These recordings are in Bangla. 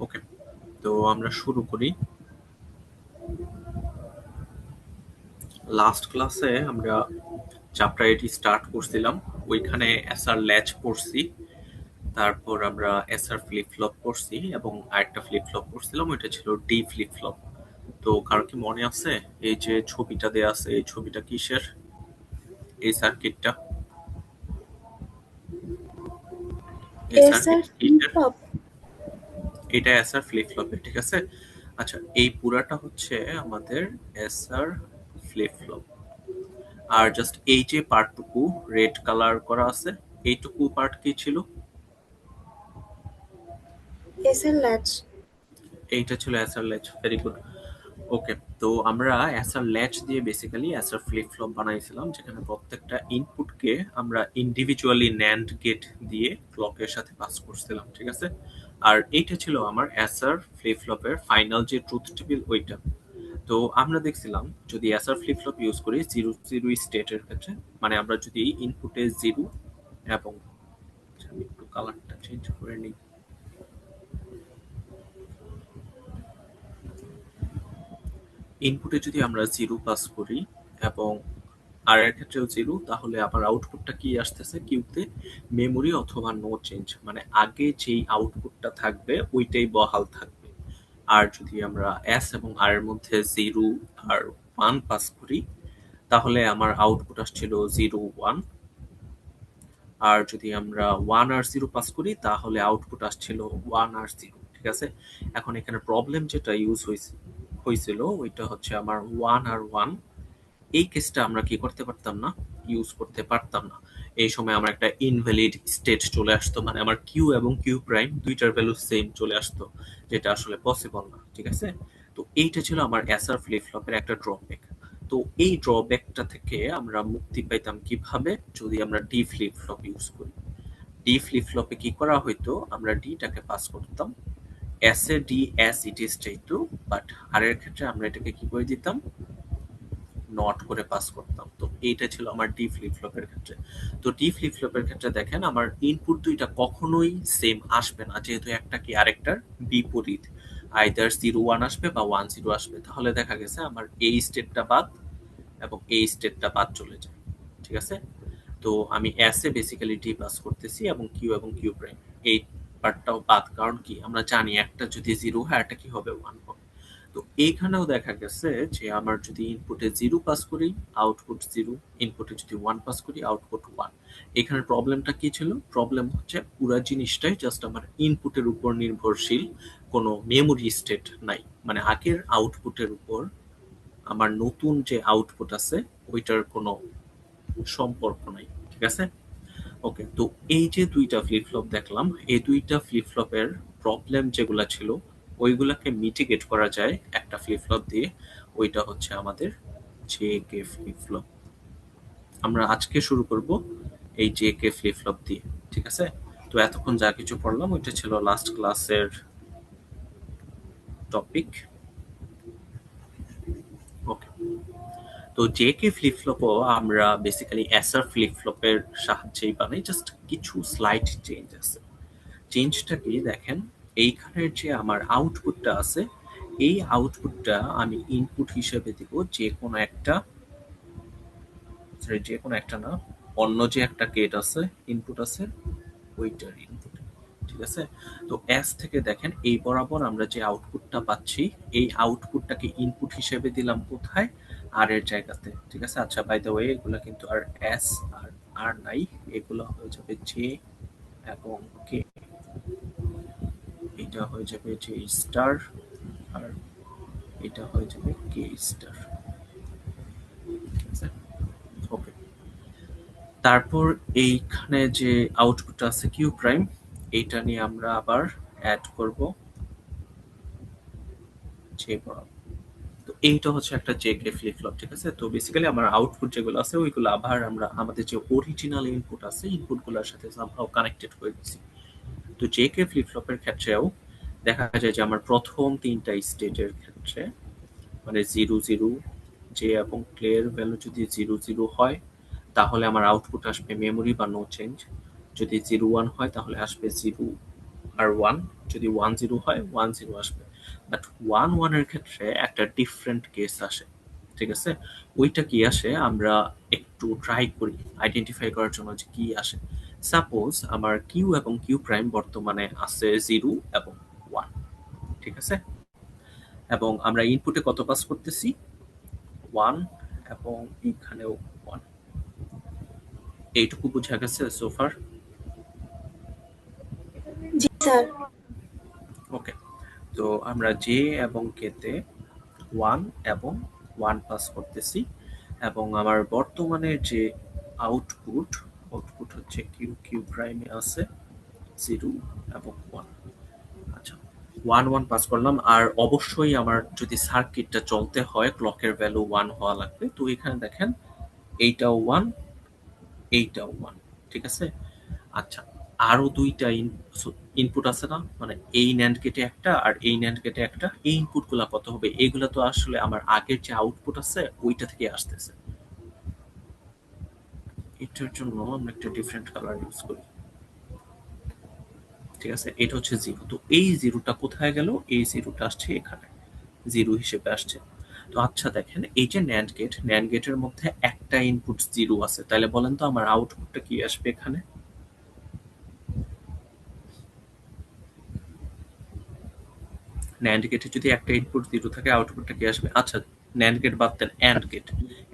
ওকে, তো আমরা শুরু করি। লাস্ট ক্লাসে আমরা চ্যাপ্টার এটি স্টার্ট করছিলাম। ওইখানে এসআর ল্যাচ পড়ছি, তারপর আমরা এসআর ফ্লিপ ফ্লপ পড়ছি এবং আরেকটা ফ্লিপ ফ্লপ পড়ছিলাম, ওইটা ছিল ডি ফ্লিপ ফ্লপ। তো কারো কি মনে আছে এই যে ছবিটা দেয়া আছে, এই ছবিটা কিসের? এই সার্কিটটা, এই এসআর সার্কিট ফ্লিপ কিসের? ফ্লপ। এটা এসআর ফ্লিপ ফ্লপের, ঠিক আছে। আচ্ছা, এই পুরাটা হচ্ছে আমাদের এসআর ফ্লিপ ফ্লপ। আর জাস্ট এই যে পার্টটুকু রেড কালার করা আছে, এইটুকু পার্ট কি ছিল? SR latch. এইটা ছিল SR latch. Very good. Okay, তো আমরা এসআর ল্যাচ দিয়ে বেসিক্যালি এসআর ফ্লিপ ফ্লপ বানাইছিলাম, যেখানে প্রত্যেকটা ইনপুটকে আমরা ইন্ডিভিজুয়ালি ন্যান্ড গেট দিয়ে ক্লকের সাথে পাস করছিলাম, ঠিক আছে। আর এইটা ছিল আমার এসআর ফ্লিপ ফ্লপের ফাইনাল যে ট্রুথ টেবিল, ওইটা। তো আমরা দেখছিলাম যদি এসআর ফ্লিপ ফ্লপ ইউজ করি জিরো জিরো স্টেটের ক্ষেত্রে, মানে আমরা যদি ইনপুটে জিরো এবং আমি একটু কালারটা চেঞ্জ করে নিই। ইনপুটে যদি আমরা জিরো পাস করি এবং আর এর ক্ষেত্রেও জিরো, তাহলে আবার আউটপুটটা কি আসতেছে কিউতে? মেমোরি অথবা নো চেঞ্জ, মানে আগে যেই আউটপুটটা থাকবে ওইটাই বহাল থাকবে। আর যদি আমরা এস এবং আর এর মধ্যে জিরো আর ওয়ান পাস করি, তাহলে আমার আউটপুট আসছিল জিরো ওয়ান। আর যদি আমরা ওয়ান আর জিরো পাস করি, তাহলে আউটপুট আসছিল ওয়ান আর জিরো, ঠিক আছে। এখন এখানে প্রবলেম যেটা ইউজ হয়েছিল ওইটা হচ্ছে আমার ওয়ান আর ওয়ান। এই কেসটা আমরা কি করতে পারতাম না, ইউজ করতে পারতাম না। এই সময় আমার একটা ইনভ্যালিড স্টেট চলে আসতো, মানে আমার কিউ এবং কিউ প্রাইম দুইটার ভ্যালু সেম চলে আসতো, যেটা আসলে পসিবল না, ঠিক আছে। তো এইটা ছিল আমার এসআর ফ্লিপ ফ্লপের একটা ড্রব্যাক। তো এই ড্রব্যাকটা থেকে আমরা মুক্তি পাইতাম কিভাবে? যদি আমরা ডি ফ্লিপ ফ্লপ ইউজ করি। ডি ফ্লিপ ফ্লপে কি করা হইতো, আমরা ডিটাকে পাস করতাম S A D S it is চাইতো, বাট আর এর ক্ষেত্রে আমরা এটাকে কি করে দিতাম, নট করে পাস করতাম। তো এইটা ছিল আমার ডি ফ্লিপ ফ্লপের ক্ষেত্রে। তো ডি ফ্লিপ ফ্লপের ক্ষেত্রে দেখেন আমার ইনপুট দুইটা কখনোই সেম আসবে না, যেহেতু একটা কি আরেকটার বিপরীত। আইদার জিরো ওয়ান আসবে বা ওয়ান জিরো আসবে। তাহলে দেখা গেছে আমার এই স্টেটটা বাদ এবং এই স্টেটটা বাদ চলে যায়, ঠিক আছে। তো আমি S A basically D pass করতেছি এবং কিউ প্রাইম এই পার্টটাও বাদ, কারণ কি আমরা জানি একটা যদি জিরো হয় একটা কি হবে, ওয়ান হবে। তো এইখানেও দেখা গেছে যে আমার যদি ইনপুটে জিরো পাস করি, আউটপুট জিরো। ইনপুটে যদি ওয়ান পাস করি, আউটপুট ওয়ান। এখানে প্রবলেমটা কি ছিল? প্রবলেম হচ্ছে পুরো জিনিসটাই জাস্ট আমার ইনপুটের উপর নির্ভরশীল, কোনো মেমোরি স্টেট নাই, মানে আগের আউটপুটের উপর আমার নতুন যে আউটপুট আছে ওইটার কোনো সম্পর্ক নাই, ঠিক আছে। ওকে, তো এই যে দুইটা ফ্লিপ ফ্লপ দেখলাম, এই দুইটা ফ্লিপ ফ্লপের প্রবলেম যেগুলা ছিল ওইগুলাকে মিটিগেট করা যায় একটা ফ্লিপ ফ্লপ দিয়ে। ওইটা হচ্ছে আমাদের জে কে ফ্লিপ ফ্লপ। আমরা আজকে শুরু করব এই জে কে ফ্লিপ ফ্লপ দিয়ে, ঠিক আছে। তো এতক্ষণ যা কিছু পড়লাম ওইটা ছিল লাস্ট ক্লাসের টপিক। ওকে, তো জে কে ফ্লিপ ফ্লপও আমরা বেসিক্যালি এসআর ফ্লিপ ফ্লপের সাহায্যেই বানাই, জাস্ট কিছু স্লাইড চেঞ্জ আছে। চেঞ্জটা কি দেখেন, এইখানের যে আমার আউটপুটটা আছে, এই আউটপুটটা আমি ইনপুট হিসেবে দিব যে কোনো একটা, সরি যে কোনো একটা না, অন্য যে একটা গেট আছে, ইনপুট আছে, ওইটার ইনপুট, ঠিক আছে। তো এস থেকে দেখেন এই বরাবর আমরা যে আউটপুটটা পাচ্ছি, এই আউটপুটটাকে ইনপুট হিসেবে দিলাম কোথায়? আর এর জায়গাতে, ঠিক আছে। আচ্ছা, বাই দ্য ওয়ে এগুলা কিন্তু আর এস আর আর নাই, এগুলো হয়ে যাবে জে এবং কে। এটা হয়ে যাবে জে স্টার আর এটা হয়ে যাবে কে স্টার, ঠিক আছে। ওকে, তারপর এইখানে যে আউটপুট আছে কিউ প্রাইম, এইটা নিয়ে আমরা আবার অ্যাড করব জে বরাবর। তো এইটা হচ্ছে একটা জে কে ফ্লিপ ফ্লপ, ঠিক আছে। তো বেসিক্যালি আমার আউটপুট যেগুলো আছে ওইগুলো আবার আমরা আমাদের যে অরিজিনাল ইনপুট আছে ইনপুট গুলোর সাথে সামহাও কানেক্টেড করে দিচ্ছি। তো জে কে ফ্লিপ ফ্লপের ক্ষেত্রেও দেখা যায় যে আমার প্রথম তিনটা স্টেটের ক্ষেত্রে, মানে জিরো জিরো, জে এবং প্লে এর ভ্যালু যদি জিরো জিরো হয়, তাহলে আমার আউটপুট আসবে মেমোরি বা নো চেঞ্জ। যদি জিরো ওয়ান হয় তাহলে আসবে জিরো আর 1 যদি 1 0 হয় 1 0 আসবে। বাট 1 1 এর ক্ষেত্রে একটা ডিফারেন্ট কেস আসে। ঠিক আছে? ওইটা কি আসে আমরা একটু ট্রাই করি আইডেন্টিফাই করার জন্য যে কি আসে। সাপোজ আমার কিউ এবং কিউ প্রাইম বর্তমানে আছে 0 এবং 1। ঠিক আছে? এবং আমরা ইনপুটে কত পাস করতেছি? 1 এবং এখানেও 1। এইটুকু বোঝা গেছে সোফার? জি স্যার। ওকে। তো আমরা জে এবং কে তে 1 এবং 1 পাস করতেছি এবং আমার বর্তমানে যে আউটপুট আউটপুট হচ্ছে কিউ কিউ প্রাইমে আছে 0 এবং 1। আচ্ছা, 1 1 পাস করলাম। আর অবশ্যই আমার যদি সার্কিটটা চলতে হয় ক্লকের ভ্যালু 1 হওয়া লাগবে। তো এখানে দেখেন এইটাও 1, এইটাও 1। ঠিক আছে? আচ্ছা, আরো দুইটা ইনপুট আছে না, মানে এই ন্যান্ড গেটে একটা আর এই ন্যান্ড গেটে একটা। এই ইনপুট গুলা কত হবে? এইগুলা তো আসলে আমার আগের যে আউটপুট আছে ওইটা থেকে আসতেছে। এটার জন্য আমরা একটা ডিফারেন্ট কালার ইউজ করি। ঠিক আছে, এটা হচ্ছে জিরো। তো এই জিরোটা কোথায় গেল? এই জিরোটা আসছে এখানে, জিরো হিসেবে আসছে। তো আচ্ছা দেখেন, এই যে ন্যান্ড গেট, ন্যান্ড গেটের মধ্যে একটা ইনপুট জিরো আছে, তাহলে বলেন তো আমার আউটপুটটা কি আসবে এখানে? ন্যান্ড গেটে যদি একটা ইনপুট জিরো থাকে আউটপুটটা কি আসবে? আচ্ছা, ন্যান্ড গেট বাদ দেন, অ্যান্ড গেট।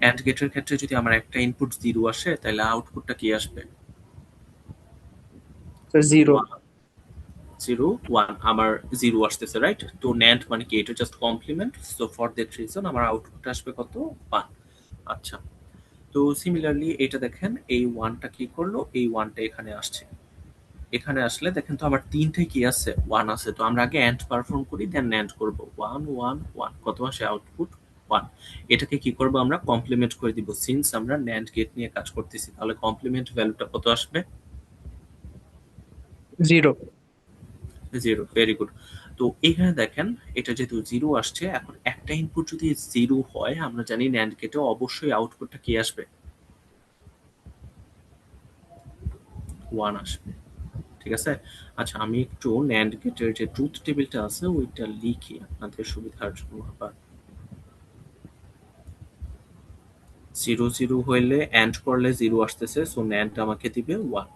অ্যান্ড গেটের ক্ষেত্রে যদি আমার একটা ইনপুট জিরো আসে তাহলে আউটপুটটা কি আসবে? জিরো। জিরো ওয়ান, আমার জিরো আসতেছে, রাইট? তো ন্যান্ড মানে কি? এটা just complement. So for that reason আমার আউটপুট আসবে কত? 1। আচ্ছা, তো সিমিলারলি এটা দেখেন, এই ওয়ানটা কি করলো? এই ওয়ানটা এখানে আসছে। এখানে আসলে দেখেন তো আমার তিনটে কি আছে? ওয়ান আছে। তো আমরা আগে অ্যান্ড পারফর্ম করি, দেন ন্যান্ড করব। ওয়ান ওয়ান ওয়ান, কত আসে আউটপুট? ওয়ান। এটাকে কি করব আমরা? কমপ্লিমেন্ট করে দিব। সিন্স আমরা ন্যান্ড গেট নিয়ে কাজ করতেছি, তাহলে কমপ্লিমেন্ট ভ্যালুটা কত আসবে? জিরো। জিরো। Very good. তো এখানে দেখেন, এটা যেহেতু জিরো আসছে, এখন একটা ইনপুট যদি জিরো হয় আমরা জানি ন্যান্ড গেটে অবশ্যই আউটপুটটা কি আসবে? ওয়ান আসবে। ঠিক আছে? আচ্ছা, আমি একটু ন্যান্ড গেটের যে ট্রুথ টেবিলটা আছে ওইটা লিখি আপনাদের সুবিধার জন্য। আবার 0 0 হইলে এন্ড করলে 0 আসতেছে, সো ন্যান্ড আমাকে দিবে 1।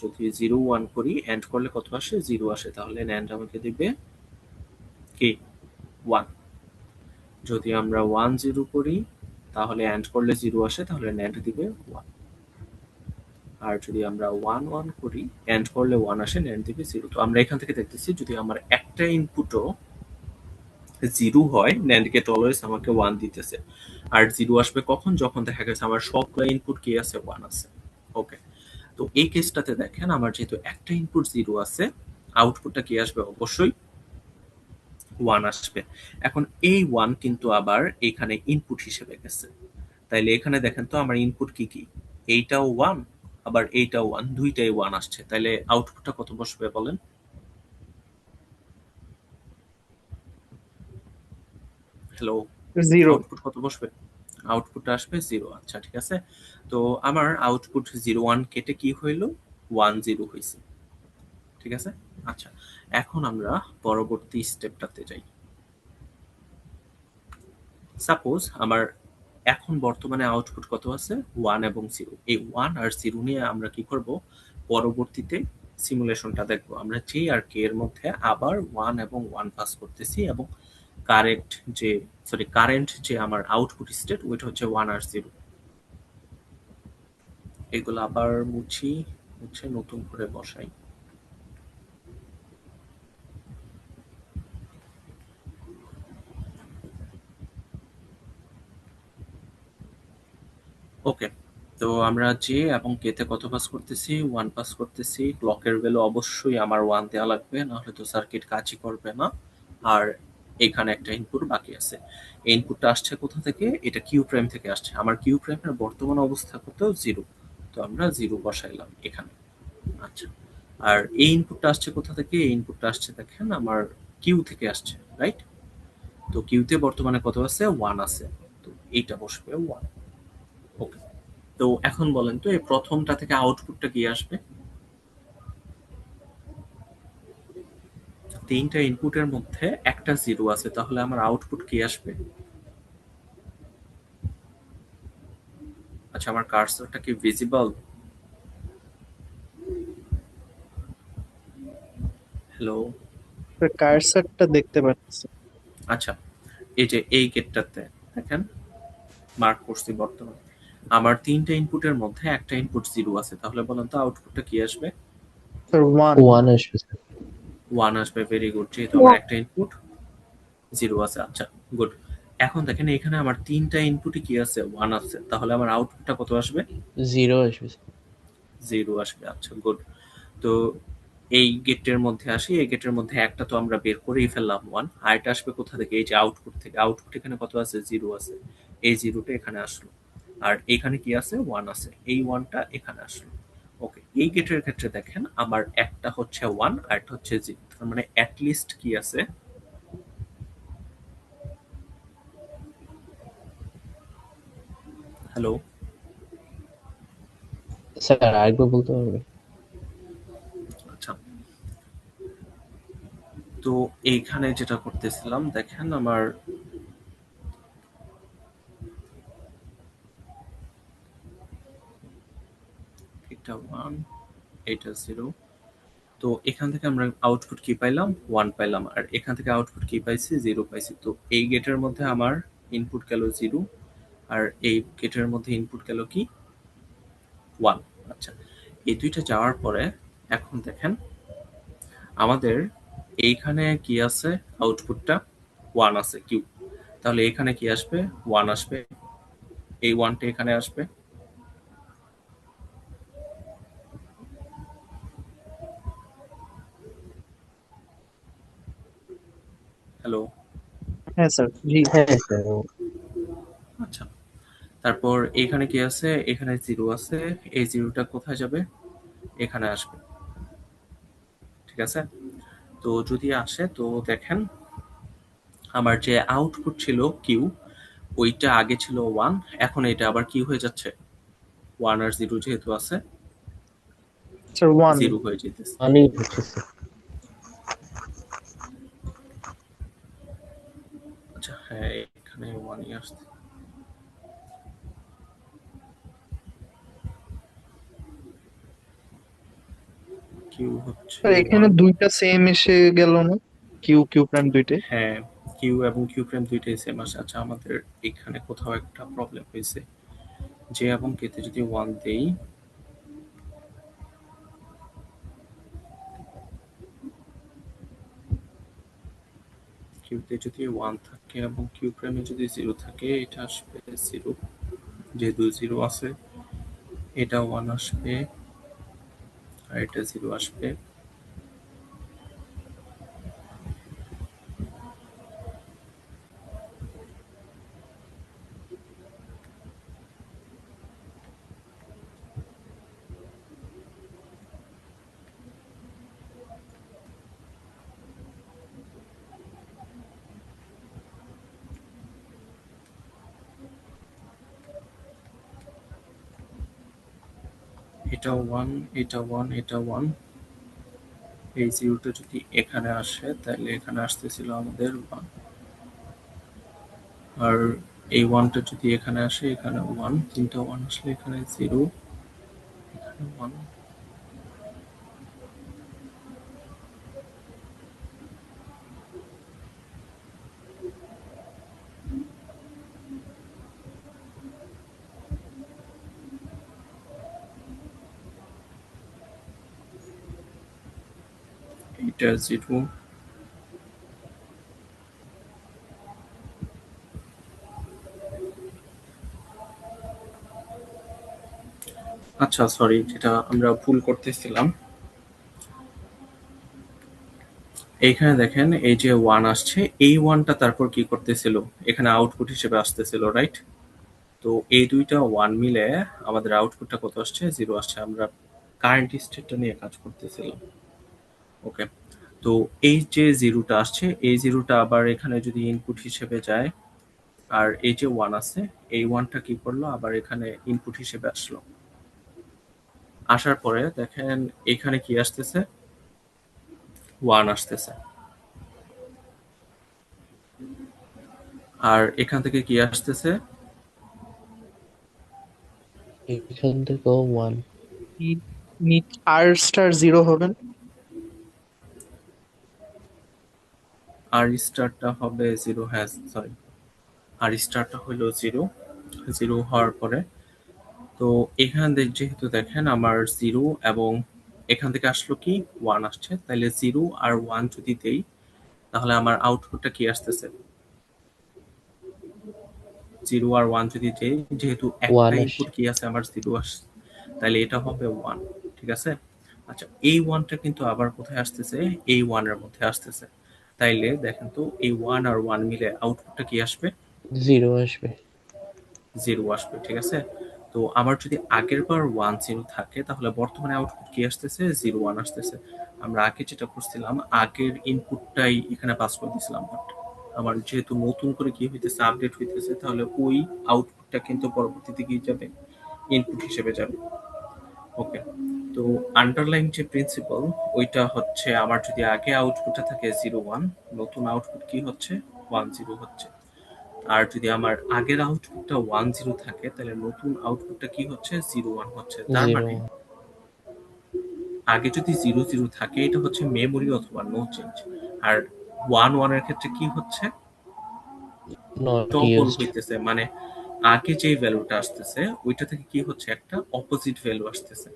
যদি 0 1 করি, এন্ড করলে কত আসে? 0 আসে, তাহলে ন্যান্ড আমাকে দিবে কি? 1। যদি আমরা 1 0 করি তাহলে এন্ড করলে 0 আসে, তাহলে ন্যান্ড দিবে 1। আর যদি আমরা 1 1 করি, এন্ড করলে 1 আসে, ন্যান্ড দিবে 0। তো আমরা এখান থেকে দেখতেছি যদি আমার একটা ইনপুটও 0 হয়, ন্যান্ড গেট অলওয়েজ আমাকে 1 দিতেছে। আর 0 আসবে কখন? যখন দেখা গেছে আমার সবগুলো ইনপুট কি আছে? 1 আছে। ওকে। তো এই কেসটাতে দেখেন, আমার যেহেতু একটা ইনপুট 0 আছে, আউটপুটটা কি আসবে? অবশ্যই 1 আসবে। এখন এই 1 কিন্তু আবার এখানে ইনপুট হিসেবে গেছে। তাইলে এখানে দেখেন তো আমার ইনপুট কি কি? এইটাও 1, আবার এইটাও 1, দুইটাই 1 আসছে। তাইলে আউটপুটটা কত বসবে বলেন? Hello, zero. আউটপুট কত বসবে? আউটপুটটা আসবে 0। আচ্ছা, ঠিক আছে। তো আমার আউটপুট 0 1 কেটে কি হইল? 1 0 হইছে। ঠিক আছে? আচ্ছা, এখন আমরা পরবর্তী স্টেপটাতে যাই। সাপোজ আমার এখন বর্তমানে আউটপুট কত আছে? 1 এবং 0। এই 1 আর 0 নিয়ে আমরা কি করব? পরবর্তীতে সিমুলেশনটা দেখব। আমরা জি আর কে এর মধ্যে আবার 1 এবং 1 পাস করতেছি এবং কারেন্ট যে আমার আউটপুট স্টেট ওইটা হচ্ছে 1 আর 0। এগুলো আবার মুছি, মুছে নতুন করে বসাই। ওকে। তো আমরা জে এবং কে তে কত পাস করতেছি? 1 পাস করতেছি। ক্লকের ভ্যালু অবশ্যই আমার 1 দেওয়া লাগবে, না হলে তো সার্কিট কাজই করবে না। আর এখানে একটা ইনপুট বাকি আছে। এই ইনপুটটা আসছে কোথা থেকে? এটা কিউ প্রাইম থেকে আসছে। আমার কিউ প্রাইমের বর্তমান অবস্থা কত? 0। তো আমরা 0 বসাইলাম এখানে। আচ্ছা, আর এই ইনপুটটা আসছে কোথা থেকে? এই ইনপুটটা আসছে দেখেন আমার কিউ থেকে আসছে, রাইট? তো কিউতে বর্তমানে কত আছে? 1 আছে। তো এইটা বসবে 1। ওকে। তো এখন বলেন তো এই প্রথমটা থেকে আউটপুটটা কি আসবে? তিনটা ইনপুটের মধ্যে একটা জিরো আছে, তাহলে আমার আউটপুট কি আসবে? আচ্ছা, আমার কার্সরটা কি ভিজিবল? হ্যালো? কার্সারটা দেখতে পাচ্ছি। আচ্ছা, এই যে এই গেটটাতে দেখেন মার্ক করছি বর্তমানে আমার তিনটা ইনপুটের মধ্যে একটা ইনপুট জিরো আছে, তাহলে বলেন তো আউটপুটটা কি আসবে? Sir one. ওয়ান আসবে স্যার। ওয়ান আসবে। ভেরি গুড, যেহেতু আমার একটা ইনপুট জিরো আছে। আচ্ছা, গুড। এখন দেখেন এখানে আমার তিনটা ইনপুটই কি আছে? ওয়ান আছে, তাহলে আমার আউটপুটটা কত আসবে? জিরো আসবে স্যার। জিরো আসবে। আচ্ছা, গুড। তো এই গেটের মধ্যে আসি, এই গেটের মধ্যে একটা তো আমরা বের করেই ফেললাম ওয়ান, আর এটা আসবে কোথা থেকে? এই যে আউটপুট থেকে। আউটপুট এখানে কত আছে? জিরো আছে। এই জিরোটা এখানে আসলো, আর এখানে কি আছে? ওয়ান আছে। এই ওয়ানটা এখানে আসলো। ওকে, এই গেটের ক্ষেত্রে দেখেন আমার একটা হচ্ছে ওয়ান আর একটা হচ্ছে জিরো, তার মানে অ্যাটলিস্ট কি আছে? হ্যালো? স্যার আরেকবার বলতে পারবে? আচ্ছা, তো এইখানে যেটা করতেছিলাম দেখেন আমার এটা ওয়ান, এটা জিরো। তো এখান থেকে আমরা আউটপুট কি পাইলাম? ওয়ান পাইলাম। আর এখান থেকে আউটপুট কি পাইছি? জিরো পাইছি। তো এই গেটের মধ্যে আমার ইনপুট গেল জিরো, আর এই গেটের মধ্যে ইনপুট গেল কি? ওয়ান। আচ্ছা, এই দুইটা যাওয়ার পরে এখন দেখেন আমাদের এইখানে কি আছে? আউটপুটটা ওয়ান আছে, কিউ। তাহলে এখানে কি আসবে? ওয়ান আসবে। এই ওয়ানটা এখানে আসবে। হ্যালো? হ্যাঁ স্যার, জি। হ্যাঁ স্যার। আচ্ছা, তারপর এখানে কি আছে? এখানে জিরো আছে। এই জিরোটা কোথায় যাবে? এখানে আসবে। ঠিক আছে? তো যদি আসে তো দেখেন আমার যে আউটপুট ছিল কিউ, ওইটা আগে ছিল ওয়ান, এখন এটা আবার কি হয়ে যাচ্ছে? ওয়ান আর জিরো যেহেতু আছে, স্যার ওয়ান। জিরো হয়ে যেতেছে। ওয়ানই হচ্ছে স্যার। আচ্ছা, হ্যাঁ, এখানে ওয়ানই আসছে। কিউ হচ্ছে স্যার এখানে ওয়ান। দুইটা সেম এসে গেল না? কিউ কিউ প্রাইম দুইটাই। হ্যাঁ, কিউ এবং কিউ প্রাইম দুইটাই সেম আসে। আচ্ছা, আমাদের এখানে কোথাও একটা প্রবলেম হয়েছে। জে এবং কেতে যদি ওয়ান দেই, কিউতে যদি ওয়ান থাকে এবং কিউ প্রাইমে যদি জিরো থাকে, এটা আসবে জিরো। যেহেতু জিরো আছে, এটা ওয়ান আসবে আর এটা জিরো আসবে। এটা ওয়ান, এটা ওয়ান, এটা ওয়ান। এই জিরোটা যদি এখানে আসে তাহলে এখানে আসতেছিল আমাদের ওয়ান, আর এই ওয়ানটা যদি এখানে আসে, এখানে ওয়ান। তিনটা ওয়ান আসলে এখানে জিরো, এখানে ওয়ান। এটা জিরো। আচ্ছা, সরি, যেটা আমরা ভুল করতেছিলাম, এইখানে দেখেন এই যে ওয়ান আসছে, এই ওয়ানটা তারপর কি করতেছিল? এখানে আউটপুট হিসেবে আসতেছিল, রাইট? তো এই দুইটা ওয়ান মিলে আমাদের আউটপুটটা কত আসছে? জিরো আসছে। আমরা কারেন্ট স্টেটটা নিয়ে কাজ করতেছিলাম। ওকে, তো এই যে জিরোটা আসছে, এই জিরোটা আবার এখানে যদি ইনপুট হিসেবে যায়, আর এই যে ওয়ান আছে, এই ওয়ানটা কি করলো? আবার এখানে ইনপুট হিসেবে আসলো। আসার পরে দেখেন এখানে কি আসতেছে? ওয়ান আসতেছে। আর এখান থেকে কি আসতেছে? এখান থেকেও 1। আর স্টার জিরো হবেন। আর স্টারটা হবে জিরো, হ্যাঁ সরি, আর স্টারটা হলো জিরো। জিরো হওয়ার পরে তো এখানে যেহেতু দেখেন আমার জিরো এবং এখান থেকে আসলো কি ওয়ান আসছে, তাহলে জিরো আর ওয়ান যদি দেই তাহলে আমার আউটপুটটা কি আসতেছে? জিরো আর ওয়ান যদি দেই, যেহেতু একটা 1 ইনপুট আসছে। কি আছে আমার জিরো আসছে, তাহলে এটা হবে ওয়ান। ঠিক আছে। আচ্ছা, এই ওয়ানটা কিন্তু আবার কোথায় আসতেছে? এই ওয়ানের মধ্যে আসতেছে। তাইলে দেখেন তো এই ওয়ান আর ওয়ান মিলে আউটপুটটা কি আসবে? 0 আসবে। জিরো আসবে। ঠিক আছে। তো আমার যদি আগের বার ওয়ান জিরো থাকে তাহলে বর্তমানে আউটপুট কি আসতেছে? জিরো ওয়ান আসতেছে। আমরা আগে যেটা করছিলাম আগের ইনপুটটাই এখানে পাস করে দিছিলাম, বাট আমার যেহেতু নতুন করে কি হইতেছে, আপডেট হইতেছে, তাহলে ওই আউটপুটটা কিন্তু পরবর্তীতে কি যাবে? ইনপুট হিসেবে যাবে। ওকে। তো আন্ডারলাইন যে প্রিন্সিপাল, ওইটা হচ্ছে আমার যদি আগে আউটপুটটা থাকে জিরো ওয়ান, নতুন আউটপুট কি হচ্ছে? ওয়ান জিরো হচ্ছে। আর যদি আমার আগের আউটপুটটা ওয়ান জিরো থাকে তাহলে নতুন আউটপুটটা কি হচ্ছে? জিরো ওয়ান হচ্ছে। তার 0 মানে আগে যদি জিরো জিরো থাকে এটা হচ্ছে মেমোরি অথবা নো চেঞ্জ। আর ওয়ান ওয়ান এর ক্ষেত্রে কি হচ্ছে? Not toggle used. হইতেছে, মানে আগে যেই ভ্যালুটা আসতেছে ওইটা থেকে কি হচ্ছে? একটা অপোজিট ভ্যালু আসতেছে।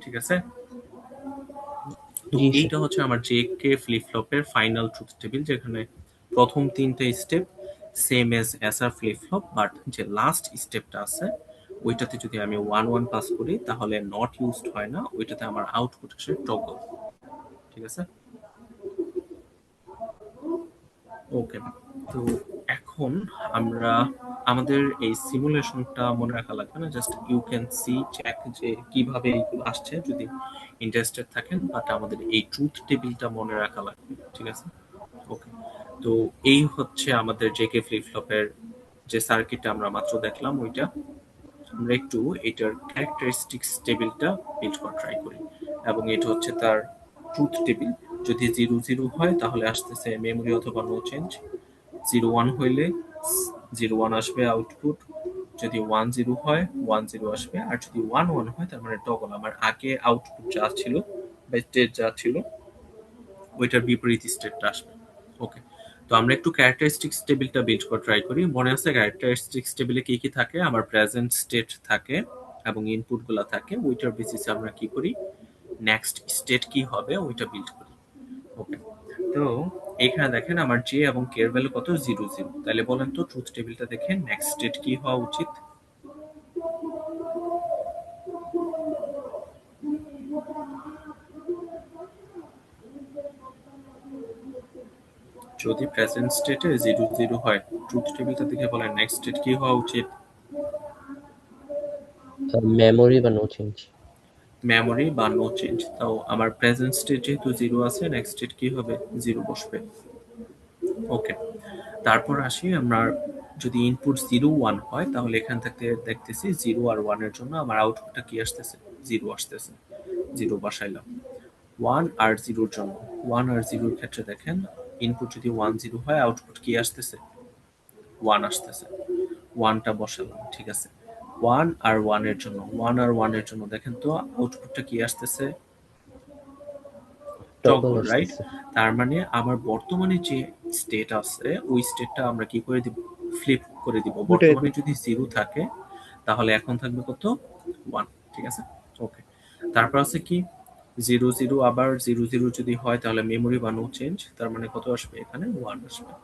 ঠিক আছে। তো জি স্যার। এইটা হচ্ছে আমার জেকে ফ্লিপ ফ্লপের ফাইনাল ট্রুথ টেবিল, যেখানে প্রথম তিনটে step same as SR flip flop, but যে লাস্ট স্টেপটা আছে ওইটাতে যদি আমি ওয়ান ওয়ান পাস করি তাহলে নট ইউজড হয় না, ওইটাতে আমার আউটপুট আসে টগল। ঠিক আছে। ওকে। তো এখন আমরা আমাদের এই সিমুলেশনটা মনে রাখা লাগবে না, just you can see check যে কিভাবে এইগুলো আসছে যদি ইন্টারেস্টেড থাকেন, বাট আমাদের এই ট্রুথ টেবিলটা মনে রাখা লাগবে। ঠিক আছে। ওকে। তো এই হচ্ছে আমাদের জেকে ফ্লিপ ফ্লপের যে সার্কিটটা আমরা মাত্র দেখলাম ওইটা। আমরা একটু এটার ক্যারেক্টারিস্টিক্স টেবিলটা বিল্ড করা ট্রাই করি, এবং এটা হচ্ছে তার ট্রুথ টেবিল। যদি জিরো জিরো হয় তাহলে আসতেছে মেমোরি অথবা নো চেঞ্জ। জিরো ওয়ান হইলে জিরো ওয়ান আসবে আউটপুট। যদি ওয়ান জিরো হয় ওয়ান জিরো আসবে, আর যদি ওয়ান ওয়ান হয় তার মানে টগল, আমার আগে আউটপুট যা ছিল বা স্টেট যা ছিল ওইটার বিপরীত স্টেটটা আসবে। ওকে। তো আমরা একটু ক্যারেক্টারিস্টিক্স টেবিলটা বিল্ড করে ট্রাই করি। মনে আছে ক্যারেক্টারিস্টিক্স টেবিলে কি কি থাকে? আমার প্রেজেন্ট স্টেট থাকে এবং ইনপুট গুলা থাকে, ওইটার বেসিসে আমরা কি করি? নেক্সট স্টেট কি হবে ওইটা বিল্ড করি। ওকে। তো এখানে দেখেন আমার জে এবং কে এর ভ্যালু কত? Zero zero. তাহলে বলেন তো ট্রুথ টেবিলটা দেখেন নেক্সট স্টেট কি হওয়া উচিত? যদি প্রেজেন্ট স্টেটে জিরো জিরো হয়, ট্রুথ টেবিলটা দেখে বলেন নেক্সট স্টেট কি হওয়া উচিত? মেমোরি বা নো চেঞ্জ। মেমোরি বা নো চেঞ্জ। তাও আমার প্রেজেন্ট স্টেট যেহেতু জিরো আছে, নেক্সট স্টেট কি হবে? জিরো বসবে। ওকে। তারপর আসি আমরা, যদি ইনপুট জিরো ওয়ান হয় তাহলে এখান থেকে দেখতেছি জিরো আর ওয়ান এর জন্য আমার আউটপুটটা কি আসতেছে? জিরো আসতেছে। জিরো বসাইলাম। ওয়ান আর জিরোর জন্য, ওয়ান আর জিরোর ক্ষেত্রে দেখেন ইনপুট যদি ওয়ান জিরো হয় আউটপুট কি আসতেছে? ওয়ান আসতেছে। ওয়ানটা বসালাম। ঠিক আছে। ওয়ান আর ওয়ান এর জন্য, ওয়ান আর ওয়ান এর জন্য দেখেন তো আউটপুটটা কি আসতেছে? Toggle toggle, right? আসতেছে। তার মানে আমার বর্তমানে যে স্টেট আছে ওই স্টেটটা আমরা কি করে দিব? ফ্লিপ করে দিব। উল্টে বর্তমানে দিই। যদি জিরো থাকে তাহলে এখন থাকবে কত? ওয়ান। ঠিক আছে। ওকে। তারপর আছে কি? জিরো জিরো আবার জিরো জিরো যদি হয় তাহলে মেমোরি বা নো চেঞ্জ, তার মানে কত আসবে? এখানে ওয়ান আসবে।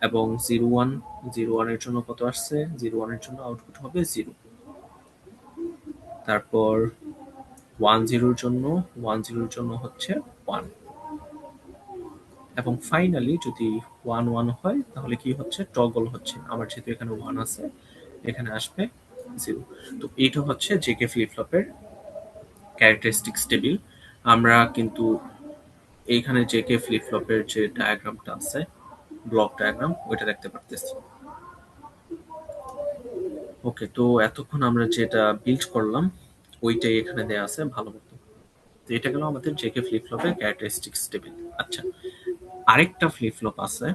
এবং জিরো ওয়ান, জিরো ওয়ান এর জন্য কত আসছে? জিরো ওয়ান এর জন্য আউটপুট হবে জিরো। তারপর ওয়ান জিরোর জন্য, ওয়ান জিরোর জন্য হচ্ছে ওয়ান। এবং ফাইনালি যদি ওয়ান ওয়ান হয় তাহলে কি হচ্ছে? টগল হচ্ছে। আমার যেহেতু এখানে ওয়ান আছে এখানে আসবে জিরো। তো এইটা হচ্ছে জেকে ফ্লিপ ফ্লপের ক্যারেক্টারিস্টিক্স টেবিল। আমরা কিন্তু এইখানে জেকে ফ্লিপ ফ্লপের যে ডায়াগ্রামটা আছে, ব্লক ডায়াগ্রাম, ওইটা দেখতে পারতেছি। ওকে। তো এতক্ষণ আমরা যেটা বিল্ড করলাম ওইটাই এখানে দেয়া আছে ভালো মতো। তো এটা গেল আমাদের জেকে ফ্লিপ ফ্লপের ক্যারেক্টারিস্টিক্স টেবিল। আচ্ছা, আরেকটা ফ্লিপ ফ্লপ আছে,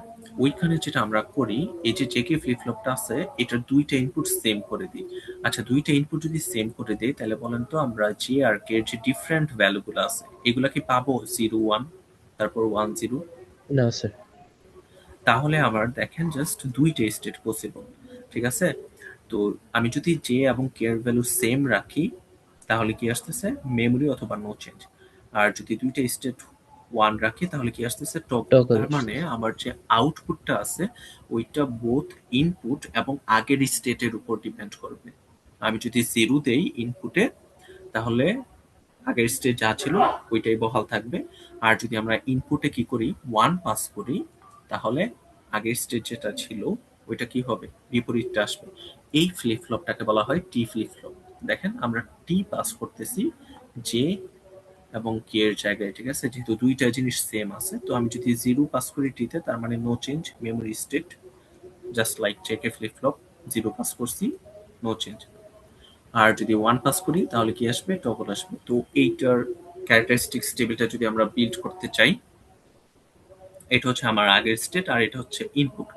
ওইখানে যেটা আমরা করি, এই যে জেকে ফ্লিপ ফ্লপটা আছে এটার দুইটা ইনপুট সেম করে দিই। আচ্ছা, দুইটা ইনপুট যদি সেম করে দিই তাহলে বলেন তো আমরা জে আর কে এর যে ডিফারেন্ট ভ্যালুগুলো আছে এগুলা কি পাবো? 0 1 তারপর 1 0? না স্যার। তাহলে আমার দেখেন জাস্ট দুইটা স্টেট পসিবল, ঠিক আছে? তো আমি যদি জে এবং কে এর ভ্যালু সেম রাখি তাহলে কি আসতেছে? মেমরি অথবা নো চেঞ্জ। আর যদি দুইটা স্টেট 1 রাখি তাহলে কি আসতেছে? টগল। টগল তার মানে আসতেছে। আমার যে আউটপুটটা আছে ওইটা বোথ ইনপুট এবং আগের স্টেটের উপর ডিপেন্ড করবে। আমি যদি 0 দেই ইনপুটে তাহলে আগের স্টেট যা ছিল ওইটাই বহাল থাকবে। আর যদি আমরা ইনপুটে কি করি 1 পাস করি তাহলে আগের স্টেট যেটা ছিল ওইটা কি হবে? বিপরীতটা আসবে। এই ফ্লিপ ফ্লপটাকে বলা হয় টি ফ্লিপ ফ্লপ। দেখেন আমরা টি পাস করতেছি জে এবং কে এর জায়গায়, ঠিক আছে? যেহেতু দুইটা জিনিস সেম আছে, তো আমি যদি 0 পাস করি টিতে তার মানে no change memory state, just like চেকে ফ্লিপ ফ্লপ। 0 পাস করছি, নো চেঞ্জ। আর যদি 1 পাস করি তাহলে কি আসবে? টগল আসবে। তো এইটার ক্যারেক্টারিস্টিক্স টেবিলটা যদি আমরা বিল্ড করতে চাই, এটা হচ্ছে আমার আগের স্টেট আর এটা হচ্ছে ইনপুট।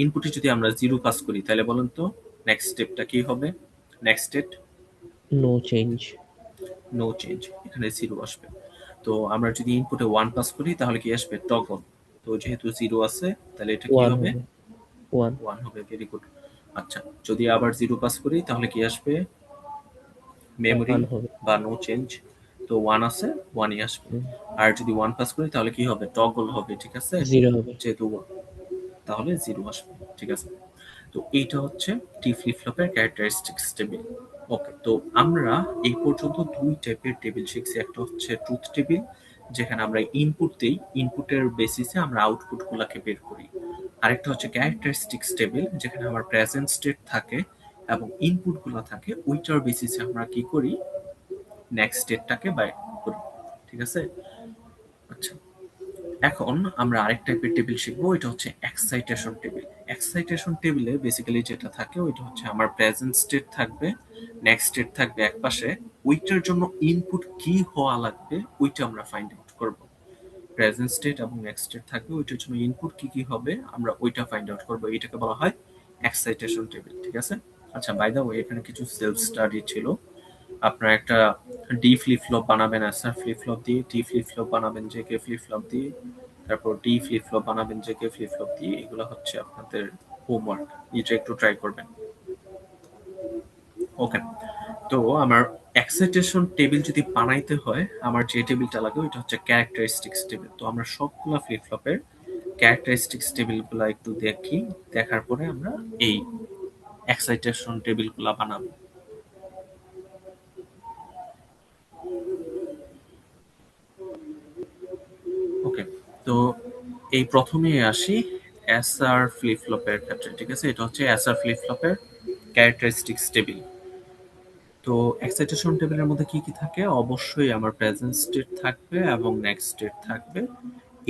ইনপুটে যদি আমরা 0 পাস করি তাহলে বলুন তো নেক্সট স্টেপটা কি হবে? Next state no change. No change, এখানে 0 আসবে। তো আমরা যদি ইনপুটে 1 পাস করি তাহলে কি আসবে? টগল। তো যেহেতু 0 আছে তাহলে এটা কি 1 হবে? হবে। 1 1 হবে। Very good. আচ্ছা, যদি আবার 0 পাস করি তাহলে কি আসবে? মেমরি 1 হবে। বা নো চেঞ্জ। তো 1 আছে, 1ই আসবে। হুম, আর যদি 1 পাস করি তাহলে কি হবে? টগল হবে, ঠিক আছে? 0 হবে। যেহেতু তাহলে 0 আসবে, ঠিক আছে? তো এইটা হচ্ছে টি ফ্লিপ ফ্লপের ক্যারেক্টারিস্টিক্স টেবিল। ওকে, তো আমরা এই পর্যন্ত দুই টাইপের টেবিল শিখছি। একটা হচ্ছে ট্রুথ টেবিল, যেখানে আমরা ইনপুট দেই, ইনপুটের বেসিসে আমরা আউটপুট গুলাকে বের করি। আরেকটা হচ্ছে ক্যারেক্টারিস্টিক্স টেবিল, যেখানে আমার প্রেজেন্ট স্টেট থাকে এবং ইনপুট গুলা থাকে, ওইটার বেসিসে আমরা কি করি? নেক্সট স্টেটটাকে বাই করি, ঠিক আছে? আচ্ছা, এখন আমরা আরেক টাইপের টেবিল শিখবো, এটা হচ্ছে এক্সাইটেশন টেবিল। এক্সাইটেশন টেবিলে বেসিক্যালি যেটা থাকে ওইটা হচ্ছে আমার প্রেজেন্ট স্টেট থাকবে, নেক্সট স্টেট থাকবে একপাশে, ওইটার জন্য ইনপুট কি হওয়া লাগবে ওইটা আমরা ফাইন্ড আউট করব। প্রেজেন্ট স্টেট এবং নেক্সট স্টেট থাকবে, ওইটার জন্য ইনপুট কি কি হবে আমরা ওইটা ফাইন্ড আউট করব। এটাকে বলা হয় এক্সাইটেশন টেবিল, ঠিক আছে? আচ্ছা, বাই দ্য ওয়ে এখানে কিছু সেলফ স্টাডি ছিল। আপনার একটা ডি ফ্লিপ ফ্লপ বানাবেন এসআর ফ্লিপ ফ্লপ দিয়ে, টি ফ্লিপ ফ্লপ বানাবেন জেকে ফ্লিপ ফ্লপ দিয়ে, তারপর ডি ফ্লিপ ফ্লপ বানাবেন জেকে ফ্লিপ ফ্লপ দিয়ে। এগুলো হচ্ছে আপনাদের হোমওয়ার্ক, এটা একটু ট্রাই করবেন। ওকে, তো আমার এক্সাইটেশন টেবিল যদি বানাইতে হয় আমার যে টেবিলটা লাগে ওইটা হচ্ছে ক্যারেক্টারিস্টিক্স টেবিল। তো আমরা সবগুলা ফ্লিপ ফ্লপের ক্যারেক্টারিস্টিক্স টেবিলগুলো একটু দেখি, দেখার পরে আমরা এই এক্সাইটেশন টেবিলগুলো বানাবো। ওকে, তো এই প্রথমে আসি এসআর ফ্লিপ ফ্লপের ক্ষেত্রে, ঠিক আছে? এটা হচ্ছে এসআর ফ্লিপ ফ্লপের ক্যারেক্টারিস্টিক্স টেবিল। তো এক্সাইটেশন টেবিলের মধ্যে কি কি থাকে? অবশ্যই আমার প্রেজেন্ট স্টেট থাকবে এবং নেক্সট স্টেট থাকবে।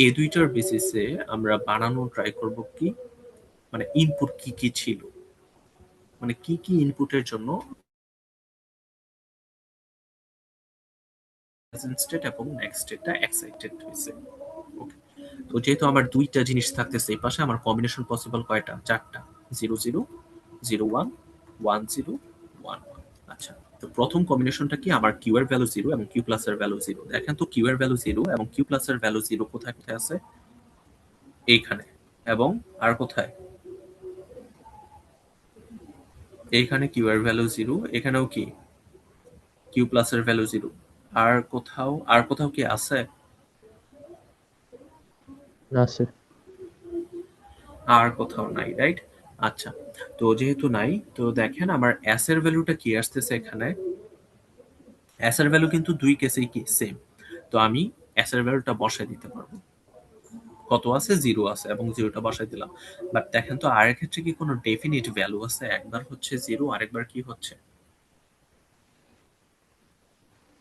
এই দুইটার বেসিসে আমরা বানানো ট্রাই করব কি, মানে ইনপুট কি কি ছিল, মানে কি কি ইনপুটের জন্য প্রেজেন্ট স্টেট এবং নেক্সট স্টেটটা এক্সাইটেড হয়েছে। ওকে, তো যেহেতু আমার দুইটা জিনিস থাকতেছে এই পাশে, আমার কম্বিনেশন পসিবল কয়টা? চারটা। 0 0 0 1 1 0 1 1। আচ্ছা, তো প্রথম কম্বিনেশনটা কি? আমার কিউ এর ভ্যালু 0 এবং কিউ প্লাস এর ভ্যালু 0। দেখেন তো কিউ এর ভ্যালু 0 এবং কিউ প্লাস এর ভ্যালু 0 কোথায় কোথায় আছে? এইখানে। এবং আর কোথায়? এইখানে কিউ এর ভ্যালু 0, এখানেও কি কিউ প্লাস এর ভ্যালু 0। আর কোথাও কি আছে? না স্যার। আর কোথাও নাই, রাইট? আচ্ছা, তো যেহেতু নাই, তো দেখেন আমার এস এর ভ্যালুটা কি আসতেছে এখানে? এস এর ভ্যালু কিন্তু দুই কেসেই কি সেম। তো আমি এস এর ভ্যালুটা বসাই দিতে পারবো। কত আছে? 0 আছে এবং 0টা বসাই দিলাম। বাট দেখেন তো আর এর ক্ষেত্রে কি কোনো ডেফিনিট ভ্যালু আছে? একবার হচ্ছে 0, আরেকবার কি হচ্ছে?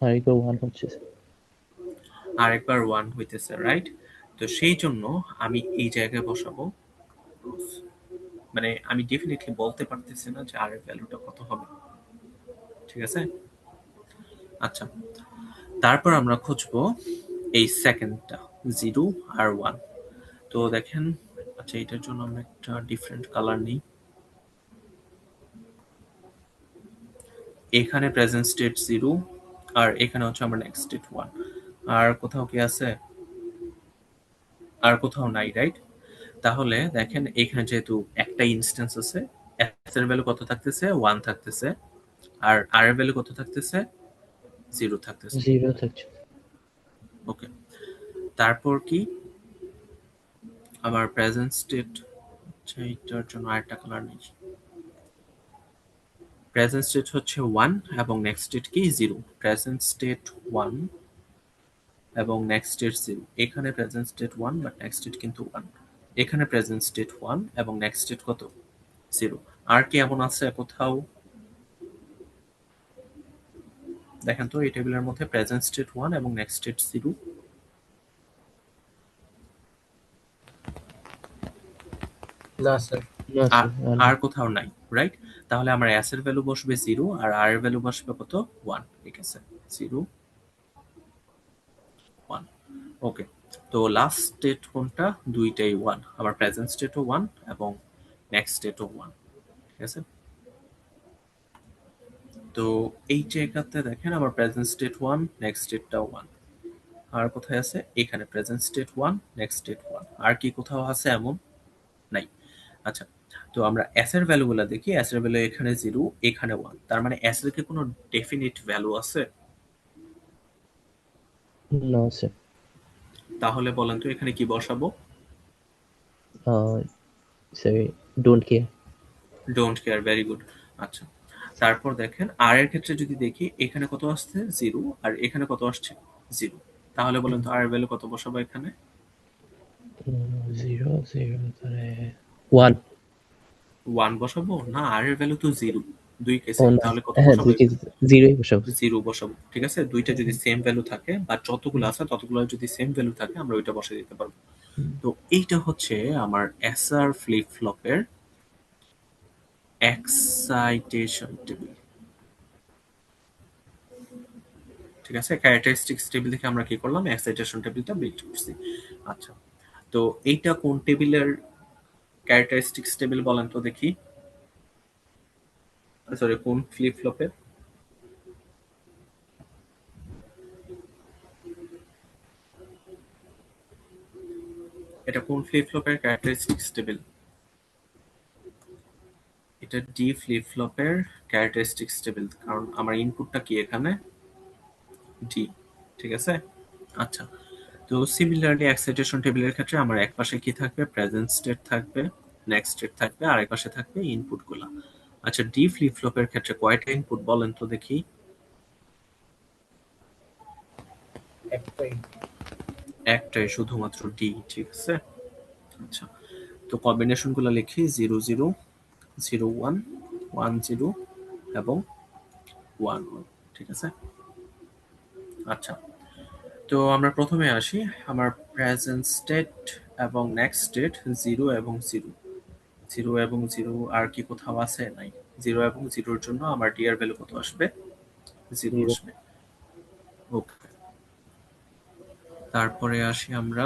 আরেকবার 1 হচ্ছে স্যার। আরেকবার 1 হইতেছে, রাইট? তো সেই জন্য আমি এই জায়গায় বসাবো, মানে আমি ডেফিনেটলি বলতে পারতেছি না যে আর এর ভ্যালুটা কত হবে, ঠিক আছে? আচ্ছা, তারপর আমরা খুঁজবো এই সেকেন্ডটা, 0 আর 1। তো দেখেন, আচ্ছা এটার জন্য আমরা একটা ডিফারেন্ট কালার নিই। এখানে প্রেজেন্ট স্টেট 0 আর এখানে হচ্ছে আমার নেক্সট স্টেট 1। আর কোথাও কি আছে? আর কোথাও নাই, রাইট? তাহলে দেখেন এখানে যেহেতু একটা ইনস্ট্যান্স আছে, s এর ভ্যালু কত থাকতেছে? 1 থাকতেছে, আর r এর ভ্যালু কত থাকতেছে? 0 থাকতেছে। 0 থাকছে। ওকে, তারপর কি আমার প্রেজেন্ট স্টেট, আচ্ছা এটার জন্য আরেকটা কালার নেই। প্রেজেন্ট স্টেট হচ্ছে 1 এবং নেক্সট স্টেট কি 0। প্রেজেন্ট স্টেট 1 এবং নেক্সট স্টেট 0। এখানে present state 1 but next state কিন্তু 1। এখানে প্রেজেন্ট স্টেট 1 এবং নেক্সট স্টেট কত? 0। আর কি এমন আছে কোথাও? দেখেন তো এই টেবিলের মধ্যে প্রেজেন্ট স্টেট 1 এবং নেক্সট স্টেট 0। না স্যার। না স্যার, আর কোথাও নাই, রাইট? তাহলে আমার s এর ভ্যালু বসবে 0 আর r এর ভ্যালু বসবে কত? 1। ঠিক আছে, 0 1। ওকে, তো লাস্ট স্টেট কোনটা? দুইটাই 1। আমার প্রেজেন্ট স্টেটও 1 এবং নেক্সট স্টেটও 1। ঠিক আছে, তো এই জায়গাতে দেখেন আমার প্রেজেন্ট স্টেট 1, নেক্সট স্টেটটাও 1। আর কোথায় আছে? এখানে প্রেজেন্ট স্টেট 1, নেক্সট স্টেট 1। আর কি কোথাও আছে এমন? নাই। আচ্ছা, তো আমরা s এর ভ্যালুগুলো দেখি। s এর ভ্যালু এখানে 0, এখানে 1। তার মানে s এর কি কোনো ডেফিনিট ভ্যালু আছে? না স্যার। তাহলে বলেন তো এখানে কি বসাবো? Sir, don't care. Don't care, very good. আচ্ছা, তারপর দেখেন r এর ক্ষেত্রে যদি দেখি এখানে কত আসছে? 0 আর এখানে কত আসছে? 0। তাহলে বলেন তো r এর ভ্যালু কত বসাবো এখানে? 0 0 তাহলে 1। 1 বসাবো? না, r এর ভ্যালু তো 0 দুই ও কেসে। না, তাহলে কত হ্যাঁ বসাবো 2 এখানে? কেজি 0ই বসাবো। 0 বসাবো। ঠিক আছে, দুইটা যদি সেম ভ্যালু থাকে বা যতগুলো আছে ততগুলো যদি সেম ভ্যালু থাকে আমরা ওইটা বসিয়ে দিতে পারবো। তো এইটা হচ্ছে আমার এসআর ফ্লিপ ফ্লপের এক্সাইটেশন টেবিল। ঠিক আছে, ক্যারেক্টারিস্টিক্স টেবিল থেকে আমরা কি করলাম? এক্সাইটেশন টেবিলটা বিল্ড করছি। আচ্ছা, তো এইটা কোন টেবিলের ক্যারেক্টারিস্টিক্স টেবিল বলেন তো দেখি? সরি, কোন ফ্লিপ ফ্লপের? এটা কোন ফ্লিপ ফ্লপের ক্যারেক্টারিস্টিক্স টেবিল? এটা ডি ফ্লিপ ফ্লপের ক্যারেক্টারিস্টিক্স টেবিল, কারণ আমার ইনপুটটা কি এখানে? ডি। ঠিক আছে, আচ্ছা। তো সিমিলারলি এক্সাইটেশন টেবিলের ক্ষেত্রে আমার এক পাশে কি থাকবে? প্রেজেন্ট স্টেট থাকবে, নেক্সট স্টেট থাকবে, আর এক পাশে থাকবে ইনপুট গুলা। আচ্ছা, ডি ফ্লিপ ফ্লপের ক্ষেত্রে কয়টা ইনপুট বলেন তো দেখি? একটাই। একটাই, শুধুমাত্র ডি। ঠিক আছে, আচ্ছা। তো কম্বিনেশন গুলো লিখি 0 0 0 1 1 0 এবং 1 1। ঠিক আছে, আচ্ছা। তো আমরা প্রথমে আসি, আমার প্রেজেন্ট স্টেট এবং নেক্সট স্টেট 0 এবং 0। 0 এবং 0 আর কি কোথাও আছে? নাই। 0 এবং 0 এর জন্য আমার ডি এর ভ্যালু কত আসবে? 0 0। আসবে। ওকে, তারপরে আসি আমরা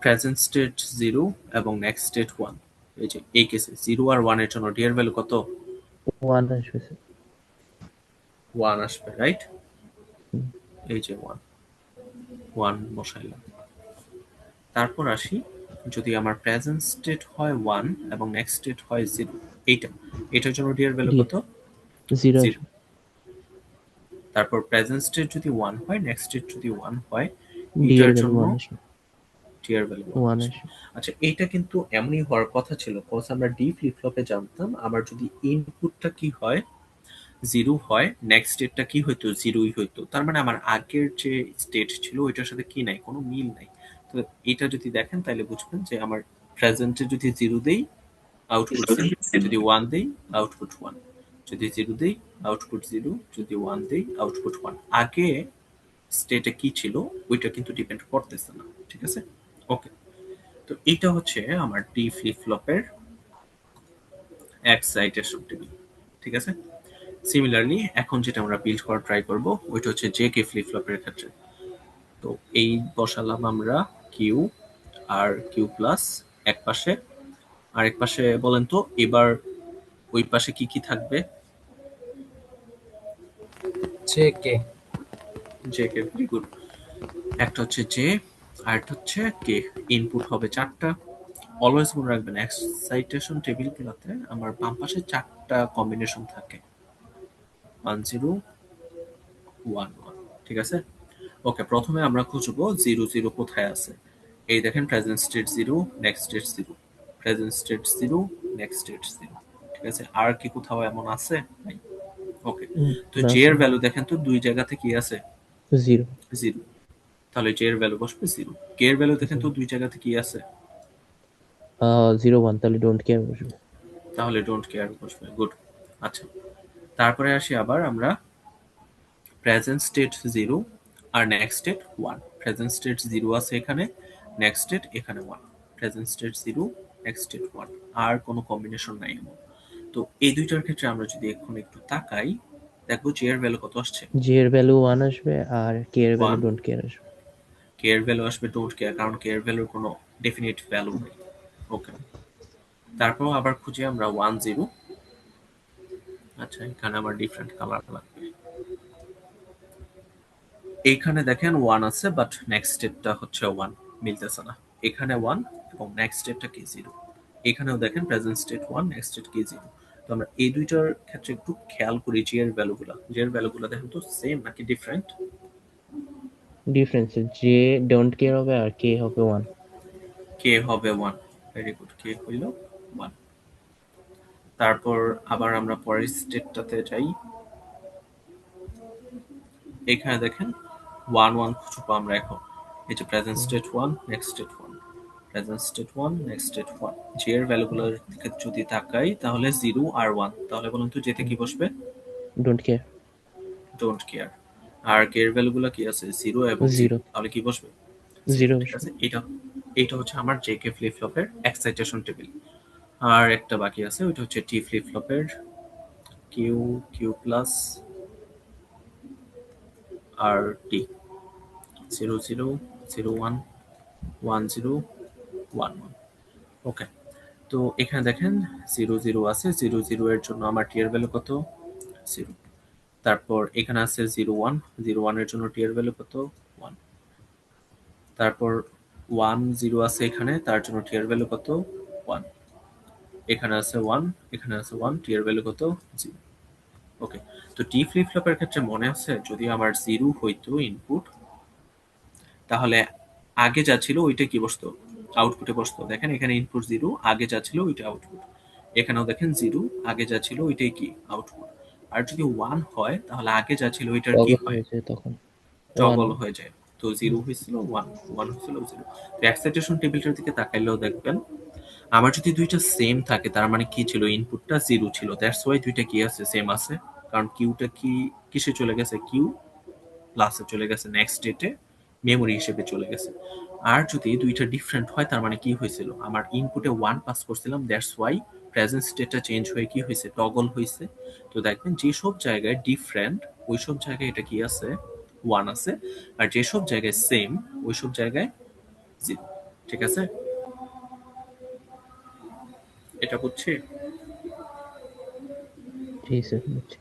প্রেজেন্ট স্টেট 0 এবং নেক্সট স্টেট 1। এই যে এই কেসে 0 আর 1 এর জন্য ডি এর ভ্যালু কত? 1 আসবে স্যার। 1 আসবে, রাইট? হুম। এই যে 1 1 বসাইলাম। তারপর আসি, যদি আমার প্রেজেন্ট স্টেট হয় 1 এবং নেক্সট স্টেট হয় 0, এটার জন্য ডি এর ভ্যালু ডি কত? 0 0। আসবে। তারপর প্রেজেন্ট স্টেট যদি 1 হয়, নেক্সট স্টেট যদি 1 হয়, ডি এর এটার ভ্যালু জন্য 1 আসবে। ডি এর ভ্যালু 1 1 আসবে। আসবে। আচ্ছা, এটা কিন্তু এমনই হওয়ার কথা ছিল, কজ আমরা ডি ফ্লিপ ফ্লপে জানতাম আমার যদি ইনপুটটা কি হয়? 0 হয়, নেক্সট স্টেটটা কি হইতো? 0ই হইতো। তার মানে আমার আগের যে স্টেট ছিল ওইটার সাথে কি নাই? কোনো মিল নাই। তো এটা যদি দেখেন তাহলে বুঝবেন যে আমার প্রেজেন্টে যদি 0 দেই আউটপুট 0, যদি 1 দেই আউটপুট 1, যদি 0 দেই আউটপুট 0, যদি 1 দেই আউটপুট 1। আগে স্টেটে কি ছিল ওইটা কিন্তু ডিপেন্ড করতেছে না। ঠিক আছে, ওকে। তো এটা হচ্ছে আমার ডি ফ্লিপ ফ্লপের এক্সাইটেশন টেবিল। ঠিক আছে, সিমিলারলি এখন যেটা আমরা বিল্ড করা ট্রাই করব ওইটা হচ্ছে জে কে ফ্লিপ ফ্লপের ক্ষেত্রে। তো এই বসালাম আমরা কিউ আর কিউ প্লাস এক পাশে, আর এক পাশে বলেন তো এবার ওই পাশে কি কি থাকবে? J K. J K, very good. একটা হচ্ছে জে, আর একটা হচ্ছে কে। ইনপুট হবে 4টা। অলওয়েজ মনে রাখবেন এক্সাইটেশন টেবিলগুলোতে আমার বাম পাশে 4টা কম্বিনেশন থাকে, 1 0 1 1, ঠিক আছে? ওকে, প্রথমে আমরা খুঁজবো 0 0 কোথায় আছে। এই দেখেন present state 0, next state 0, present state 0, next state 0, ঠিক আছে? আর কি কোথাও এমন আছে? নাই। ওকে, তো না জে এর স্যার, ভ্যালু দেখেন তো দুই জায়গাতে কি আছে? 0। 0, তাহলে জে এর ভ্যালু বসবে 0। কে এর ভ্যালু দেখেন তো দুই জায়গাতে কি আছে? 0 1, তাহলে ডোন্ট কেয়ার বসবে। তাহলে ডোন্ট কেয়ার বসবে, গুড। আচ্ছা, তারপরে আসি আবার আমরা প্রেজেন্ট স্টেট 0 আর নেক্সট স্টেট 1। প্রেজেন্ট স্টেট 0 আছে এখানে, নেক্সট স্টেট এখানে 1। প্রেজেন্ট স্টেট 0, নেক্সট স্টেট 1, আর কোনো কম্বিনেশন নাই এমন। তো এই দুইটার ক্ষেত্রে আমরা যদি এখন একটু তাকাই, দেখবো জে এর ভ্যালু কত আসছে? জি এর ভ্যালু 1 আসবে আর কে এর ভ্যালু 1। ডোন্ট কেয়ার আসবে। কে এর ভ্যালু আসবে ডোন্ট কেয়ার, কারণ কে এর ভ্যালুর কোনো ডেফিনিট ভ্যালু নেই। ওকে, তারপর আবার খুঁজি আমরা 1 0। আচ্ছা, এখানে আমার ডিফারেন্ট কালার লাগবে। এইখানে দেখেন 1 আছে, বাট নেক্সট স্টেটটা হচ্ছে 1, মিলতেছে না। এখানে 1 এবং নেক্সট স্টেটটা কি 0। এখানেও দেখেন প্রেজেন্ট স্টেট 1, নেক্সট স্টেট কি 0। তো আমরা এই দুইটার ক্ষেত্রে একটু খেয়াল করি জি এর ভ্যালুগুলা। জি এর ভ্যালুগুলা দেখেন তো সেম নাকি ডিফারেন্ট? ডিফারেন্স যে ডোন্ট কেয়ার হবে আর কে হবে 1। কে হবে 1, ভেরি গুড, কে হইল 1। তারপর আবার আমরা পরের স্টেটটাতে যাই। এখানে দেখেন 1 1 খুঁজবো আমরা এখন। এই যে present state 1, next state 1, present state 1, next state 1। জি এর ভ্যালুগুলোর দিকে যদি তাকাই তাহলে 0 আর 1, তাহলে বলুন তো যেতে কি বসবে? Don't care. Don't care. আর কে এর ভ্যালুগুলো কি আছে? 0 এবং 0, 0 তাহলে কি বসবে? 0, 0 ঠিক বসবে। আছে? এটা হচ্ছে আমার জে কে ফ্লিপ ফ্লপের এক্সাইটেশন টেবিল। আর একটা বাকি আছে, ওইটা হচ্ছে টি ফ্লিপ ফ্লপের কিউ, কিউ প্লাস আর টি। 0 0 0 1 1 0 1 1। ওকে, তো এখানে দেখেন 0 0 আছে, 0 0 এর জন্য আমার টি এর ভ্যালু কত? 0। তারপর এখানে আছে 0 1, 0 1 এর জন্য টি এর ভ্যালু কত? 1। তারপর 1 0 আছে এখানে, তার জন্য টি এর ভ্যালু কত? 1। এখানে আছে 1, এখানে আছে 1, টি এর ভ্যালু কত? 0। ওকে, তো টি ফ্লিপ ফ্লপের ক্ষেত্রে মনে আছে যদি আমার 0 হইতো ইনপুট, তাহলে আগে যা ছিল ওইটা কি বসতো? আউটপুটে বসতো। দেখেন এখানে ইনপুট 0, আগে যা ছিল ওইটা আউটপুট। এখানেও দেখেন 0, আগে যা ছিল ওইটাই কি আউটপুট। আর যদি 1 হয় তাহলে আগে যা ছিল ওইটার কি টগল হয়? হয়েছে তখন 1। টগল হয়ে যায়। তো 0 হয়েছিল 1, 1 হয়েছিল 0। তো এক্সাইটেশন টেবিলটার দিকে তাকাইলেও দেখবেন আমার যদি দুইটা সেম থাকে তার মানে কি ছিল? ইনপুটটা 0 ছিল, দ্যাটস ওয়াই দুইটা কি আছে? সেম আছে। কারণ কিউটা কি কিসে চলে গেছে? কিউ প্লাসে চলে গেছে, নেক্সট স্টেটে মেমোরি হিসেবে চলে গেছে। আর যদি দুইটা ডিফারেন্ট হয় তার মানে কি হয়েছিল? আমার ইনপুটে 1 পাস করছিলাম, দ্যাটস ওয়াই প্রেজেন্ট স্টেটটা চেঞ্জ হয়ে কি হয়েছে? টগল হয়েছে। তো দেখবেন যেসব জায়গায় ডিফারেন্ট ওইসব জায়গায় এটা কি আছে? 1 আছে। আর যেসব জায়গায় সেম ওইসব জায়গায় 0, ঠিক আছে? এটা বুঝছি? জি স্যার, বুঝছি।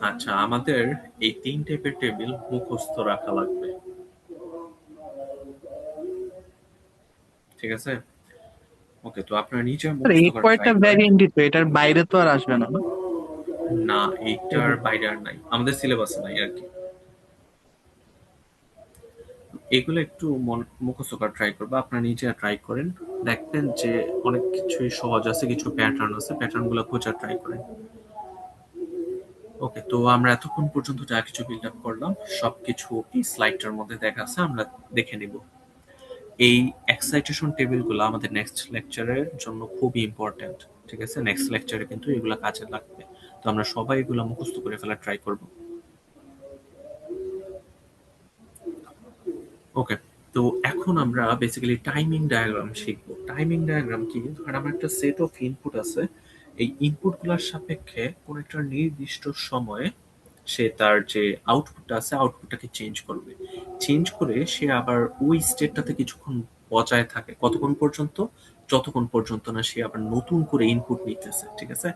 আচ্ছা, আমাদের এই 3 টাইপের টেবিল মুখস্থ রাখা লাগবে, ঠিক আছে? ওকে, তো আপনারা নিজে স্যার মুখস্থ এই করার কয়টা ট্রাই করেন। ভ্যারিয়েন্টই তো, এটার বাইরে তো আর আসবে না, না? না, এইটার বাইরে আর নাই, আমাদের সিলেবাসে নাই আর কি। এগুলো একটু মুখস্থ করার ট্রাই করবো, আপনারা নিজে ট্রাই করেন। দেখবেন যে অনেক কিছুই সহজ আছে, কিছু প্যাটার্ন আছে, প্যাটার্ন গুলো খোঁজার ট্রাই করেন। ওকে, তো আমরা এতক্ষণ পর্যন্ত যা কিছু বিল্ড আপ করলাম সবকিছু এই স্লাইডটার মধ্যে দেখা আছে, আমরা দেখে নিব। এই এক্সাইটেশন টেবিলগুলো আমাদের নেক্সট লেকচারের জন্য খুবই ইম্পর্ট্যান্ট, ঠিক আছে? নেক্সট লেকচারে কিন্তু এগুলো কাজে লাগবে। তো আমরা সবাই এগুলো মুখস্থ করে ফেলার ট্রাই করব। ওকে, তো এখন আমরা বেসিক্যালি টাইমিং ডায়াগ্রাম শিখবো। টাইমিং ডায়াগ্রাম কি? ধরেন আমার একটা সেট অফ ইনপুট আছে, এই ইনপুটগুলোর সাপেক্ষে কোন একটা নির্দিষ্ট সময়ে সে তার যে আউটপুটটা আছে আউটপুটটাকে চেঞ্জ করবে, চেঞ্জ করে সে আবার ওই স্টেটটাতে কিছুক্ষণ বজায় থাকে, কতক্ষণ পর্যন্ত, যতক্ষণ পর্যন্ত না সে আবার নতুন করে ইনপুট নিতেছে, ঠিক আছে।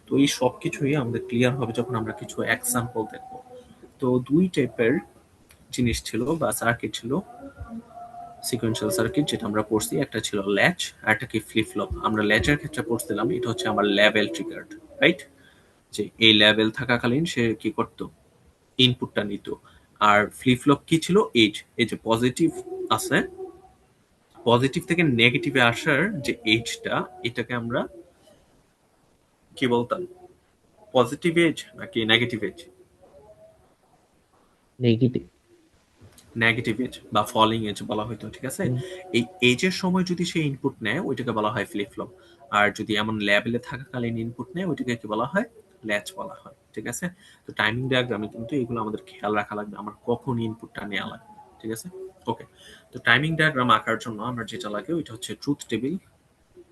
তো এই সব কিছুই আমাদের ক্লিয়ার হবে যখন আমরা কিছু এক্সাম্পল দেখবো। তো দুই টাইপের জিনিস ছিল বা সার্কিট ছিল, সিকোয়েন্সিয়াল সার্কিট যেটা আমরা পড়ছি, একটা ছিল ল্যাচ আর একটা কি ফ্লিপ ফ্লপ। আমরা ল্যাচের ক্ষেত্রে পড়ছিলাম, এটা হচ্ছে আমার লেভেল ট্রিগার্ড, রাইট, যে এই লেভেল থাকাকালীন সে কি করতো, ইনপুটটা নিত। আর ফ্লিপ ফ্লপ কি ছিল, এই যে পজিটিভ আছে, পজিটিভ থেকে নেগেটিভে আসার যে এজটা, এটাকে আমরা কি বলতাম, পজিটিভ এজ নাকি negative edge? Negative. Negative edge বা ফলিং এজ বলা হয়তো, ঠিক আছে। এই এজের সময় যদি সে ইনপুট নেয় ওইটাকে বলা হয় ফ্লিপ ফ্লপ, আর যদি এমন লেভেলে থাকাকালীন ইনপুট নেয় ওইটাকে কি বলা হয়, ল্যাচ বলা হয়, ঠিক আছে। তো টাইমিং ডায়াগ্রামে কিন্তু এগুলো আমাদের খেয়াল রাখা লাগবে, আমার কখন ইনপুটটা নেওয়া লাগবে, ঠিক আছে। ওকে, তো টাইমিং ডায়াগ্রাম আঁকার জন্য আমার যেটা লাগে ওইটা হচ্ছে ট্রুথ টেবিল।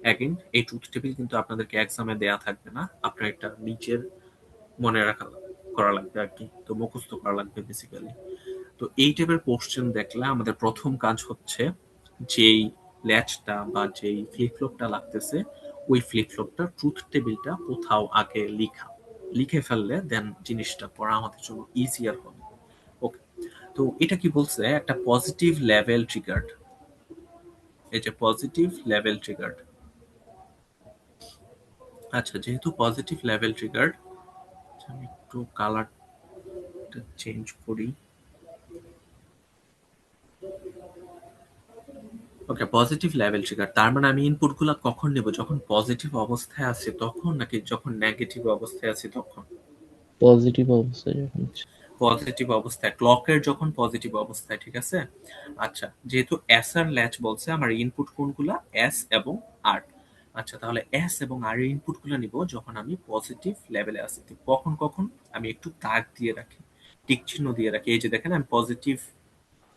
অ্যাগেন এই ট্রুথ টেবিল কিন্তু আপনাদেরকে এক্সামে দেয়া থাকবে না, আপনার একটা নিজের মনে রাখা করা লাগবে আর কি, তো মুখস্থ করা লাগবে বেসিক্যালি। তো এই টাইপের কোশ্চেন দেখলে আমাদের প্রথম কাজ হচ্ছে যেই ল্যাচটা বা যেই ফ্লিপ ফ্লপটা লাগতেছে ওই ফ্লিপ ফ্লপটা ট্রুথ টেবিলটা কোথাও আগে লিখে ফেললে দেন জিনিসটা পড়া আমাদের জন্য ইজিয়ার হবে। ওকে, তো এটা কি বলছে, একটা পজিটিভ লেভেল ট্রিগার্ড, এই যে পজিটিভ লেভেল ট্রিগার্ড। আচ্ছা, যেহেতু পজিটিভ লেভেল ট্রিগার্ড, আমি একটু কালারটা চেঞ্জ করি। ওকে, পজিটিভ লেভেল ট্রিগার, তার মানে আমি ইনপুট গুলা কখন নেব, যখন পজিটিভ অবস্থায় আছে তখন নাকি যখন নেগেটিভ অবস্থায় আছে তখন? পজিটিভ অবস্থা যখন। পজিটিভ অবস্থায়, ক্লকের যখন পজিটিভ অবস্থায়, ঠিক আছে। আচ্ছা, যেহেতু এস আর ল্যাচ বলছে, আমার ইনপুট কোনগুলা, এস এবং আর। আচ্ছা, তাহলে এস এবং আর এর ইনপুট গুলা নিব যখন আমি পজিটিভ লেভেলে আছি। তো কখন কখন আমি একটু দাগ দিয়ে রাখি, টিক চিহ্ন দিয়ে রাখি, এই যে দেখেন আমি পজিটিভ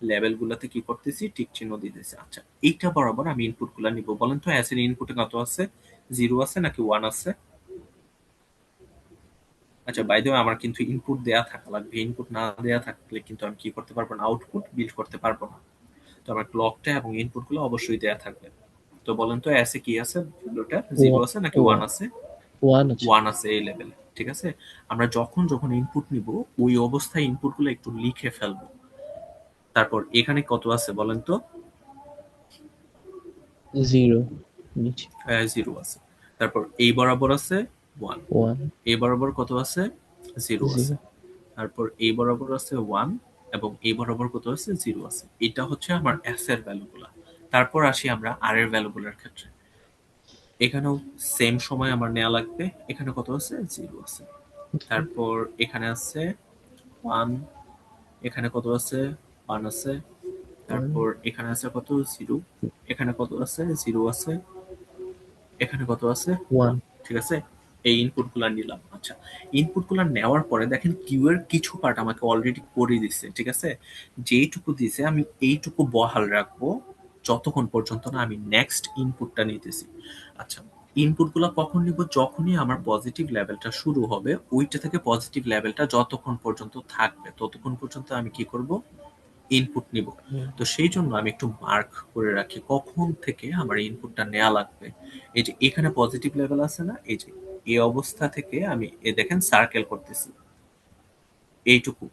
লেভেল গুলাতে কি করতেছি, টিক চিহ্ন দিতেছি। আচ্ছা, এইটা বরাবর আমি ইনপুট গুলা নিব। বলেন তো এস এর ইনপুটে কত আছে, 0 আছে নাকি 1 আছে? আচ্ছা, বাই দ্য ওয়ে আমার কিন্তু ইনপুট দেয়া থাকা লাগবে, ইনপুট না দেয়া থাকলে কিন্তু আমি কি করতে পারবো না, আউটপুট বিল্ড করতে পারবো না। তো আমার ক্লকটা এবং ইনপুট গুলো অবশ্যই দেয়া থাকবে। তো বলেন তো এস এ কি আছে, ভ্যালুটা 0 আছে নাকি 1 আছে? ওয়ান আছে। 1 আছে এই লেভেলে, ঠিক আছে। আমরা যখন যখন ইনপুট নিব ওই অবস্থায় ইনপুট গুলো একটু লিখে ফেলবো। তারপর এখানে কত আছে বলেন তো? জিরো নিচে। 0 আছে। তারপর এই বরাবর আছে 1, ওয়ান। এই বরাবর কত আছে, 0 আছে। জিরো। তারপর এই বরাবর আছে 1 এবং এই বরাবর কত আছে, 0 আছে। এটা হচ্ছে আমার এস এর ভ্যালুগুলা। তারপর আসি আমরা আর এর ভ্যালুগুলোর ক্ষেত্রে, এখানেও সেম সময় আমার নেওয়া লাগবে। এখানে কত আছে, 0 আছে। তারপর এখানে আছে 1, এখানে কত আছে, 1 আছে। তারপর এখানে আছে কত, 0, এখানে কত আছে, 0 আছে, এখানে কত আছে, ওয়ান। 1, ঠিক আছে। এই ইনপুট গুলা নিলাম। আচ্ছা, ইনপুট গুলা নেওয়ার পরে দেখেন কিউ এর কিছু পার্ট আমাকে অলরেডি করে দিচ্ছে, ঠিক আছে। যেইটুকু দিছে আমি এইটুকু বহাল রাখবো যতক্ষণ পর্যন্ত না আমি নেক্সট ইনপুটটা নিতেছি। আচ্ছা, ইনপুট গুলা কখন নিব, যখনই আমার পজিটিভ লেভেলটা শুরু হবে ওইটা থেকে পজিটিভ লেভেলটা যতক্ষণ পর্যন্ত থাকবে ততক্ষণ পর্যন্ত আমি কি করব, ইনপুট নিব। তো সেই জন্য আমি একটু মার্ক করে রাখি কখন থেকে আমার ইনপুটটা নেওয়া লাগবে। এই যে এখানে পজিটিভ লেভেল আছে না, এই যে এই অবস্থা থেকে আমি দেখেন সার্কেল করতেছি এইটুকু,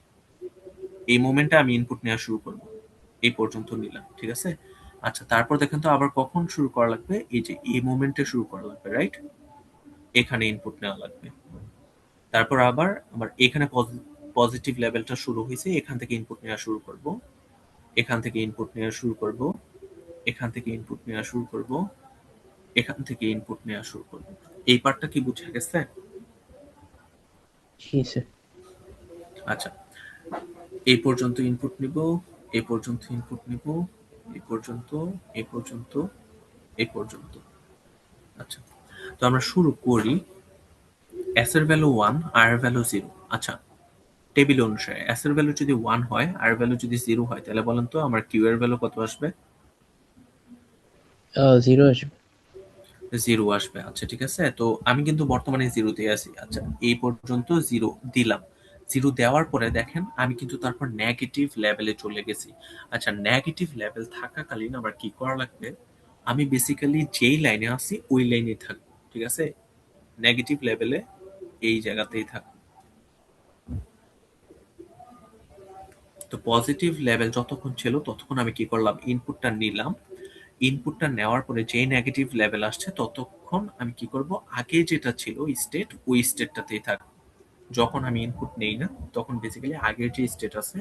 এই মোমেন্টে আমি ইনপুট নেওয়া শুরু করব, এই পর্যন্ত নিলাম, ঠিক আছে। আচ্ছা, তারপর দেখেন তো আবার কখন শুরু করা লাগবে, এই যে এই মোমেন্টে শুরু করা লাগবে, রাইট, এখানে ইনপুট নেওয়া লাগবে। তারপর আবার আমার এখানে পজিটিভ লেভেলটা শুরু হয়েছে, এখান থেকে ইনপুট নেওয়া শুরু করব, এখান থেকে ইনপুট নেওয়া শুরু করব, এখান থেকে ইনপুট নেওয়া শুরু করব, এখান থেকে ইনপুট নেওয়া শুরু করব। এই পার্টটা কি বুঝে গেছে? আচ্ছা, এই পর্যন্ত ইনপুট নিব, এই পর্যন্ত ইনপুট নিব, এই পর্যন্ত, এই পর্যন্ত, এই পর্যন্ত। আচ্ছা, তো আমরা শুরু করি। এস এর ভ্যালু 1, আর এর ভ্যালু 0। আচ্ছা, টেবিল অনুসারে এস এর ভ্যালু যদি 1 হয় আর এর ভ্যালু যদি 0 হয় তাহলে বলেন তো আমার কিউ এর ভ্যালু কত আসবে? জিরো আসবে। 0 আসবে। আচ্ছা, ঠিক আছে। তো আমি কিন্তু বর্তমানে 0 তে আছি। আচ্ছা, এই পর্যন্ত 0 দিলাম। জিরো দেওয়ার পরে দেখেন আমি কিন্তু তারপর নেগেটিভ লেভেলে চলে গেছি। আচ্ছা, নেগেটিভ লেভেল থাকাকালীন আমার কি করা লাগবে, আমি বেসিক্যালি যেই লাইনে আছি ওই লাইনেই থাকবো, ঠিক আছে? নেগেটিভ লেভেলে এই জায়গাতেই থাকবো। তো পজিটিভ লেভেল যতক্ষণ ছিল ততক্ষণ আমি কি করলাম, ইনপুটটা নিলাম। ইনপুটটা নেওয়ার পরে যেই নেগেটিভ লেভেল আসছে ততক্ষণ আমি কি করব, আগে যেটা ছিল স্টেট ওই স্টেটটাতেই থাকবো। যখন আমি ইনপুট নেই না তখন বেসিক্যালি আগের যে স্টেট আছে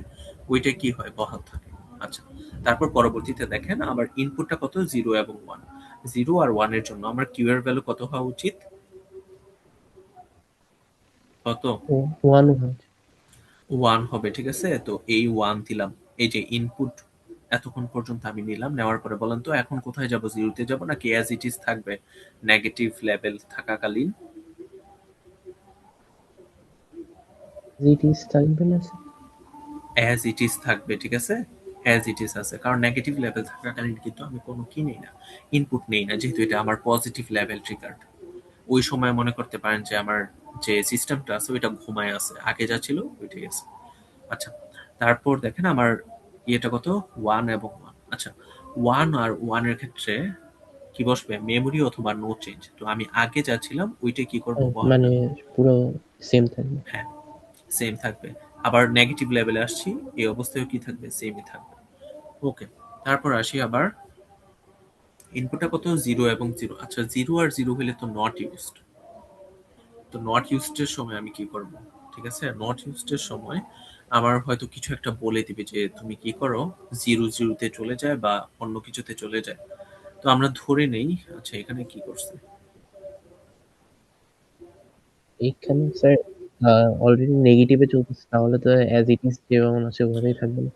ওইটা কি হয়, বহাল থাকে। আচ্ছা, তারপর পরবর্তীতে দেখেন আমার ইনপুটটা কত, 0 এবং 1। 0 আর 1 এর জন্য আমার কিউ এর ভ্যালু কত হওয়া উচিত, কত? 1 হচ্ছে। 1 হবে, ঠিক আছে? তো এই 1 দিলাম। এই যে ইনপুট এতক্ষণ পর্যন্ত আমি নিলাম, নেওয়ার পরে বলেন তো এখন কোথায় যাব, 0 তে যাব নাকি অ্যাজ ইট ইজ থাকবে নেগেটিভ লেভেল থাকাকালীন? ইট ইজ থাকবে না স্যার? অ্যাজ ইট ইজ থাকবে, ঠিক আছে? অ্যাজ ইট ইজ আছে, কারণ নেগেটিভ লেভেল থাকাকালীন কিন্তু আমি কোনো কি নেই না, ইনপুট নেই না, যেহেতু এটা আমার পজিটিভ লেভেল ট্রিগার্ড। ওই সময় মনে করতে পারেন যে আমার যে সিস্টেমটা আছে ওইটা ঘুমায় আছে, আগে যা ছিল ওইটাই আছে। আচ্ছা, তারপর দেখেন আমার ইয়েটা কত, 1 এবং 1। আচ্ছা, 1 আর 1 এর ক্ষেত্রে কি বসবে, মেমোরি অথবা নো চেঞ্জ। তো আমি আগে যা ছিলাম ওইটাই কি করব, বহাল মানে রাখবো। পুরো সেম থাকবে। হ্যাঁ, সেম থাকবে। আবার নেগেটিভ লেভেলে আসছি, এই অবস্থায় কি থাকবে, সেমই থাকবে। ওকে, তারপর আসি আবার ইনপুটটা কত, 0 এবং 0। আচ্ছা, 0 আর 0 হলে তো নট ইউজড। তো নট ইউজড এর সময় আমি কি করব, ঠিক আছে? নট ইউজড এর সময় আমার হয়তো কিছু একটা বলে দিবে যে তুমি কি করো, 0 তে চলে যায় বা অন্য কিছুতে চলে যায়। তো আমরা ধরে নেই, আচ্ছা এখানে কি করছে, এইখানে স্যার অলরেডি নেগেটিভে চলতেছে, তাহলে তো অ্যাজ ইট ইজ যেমন আছে ওভাবেই থাকবে না?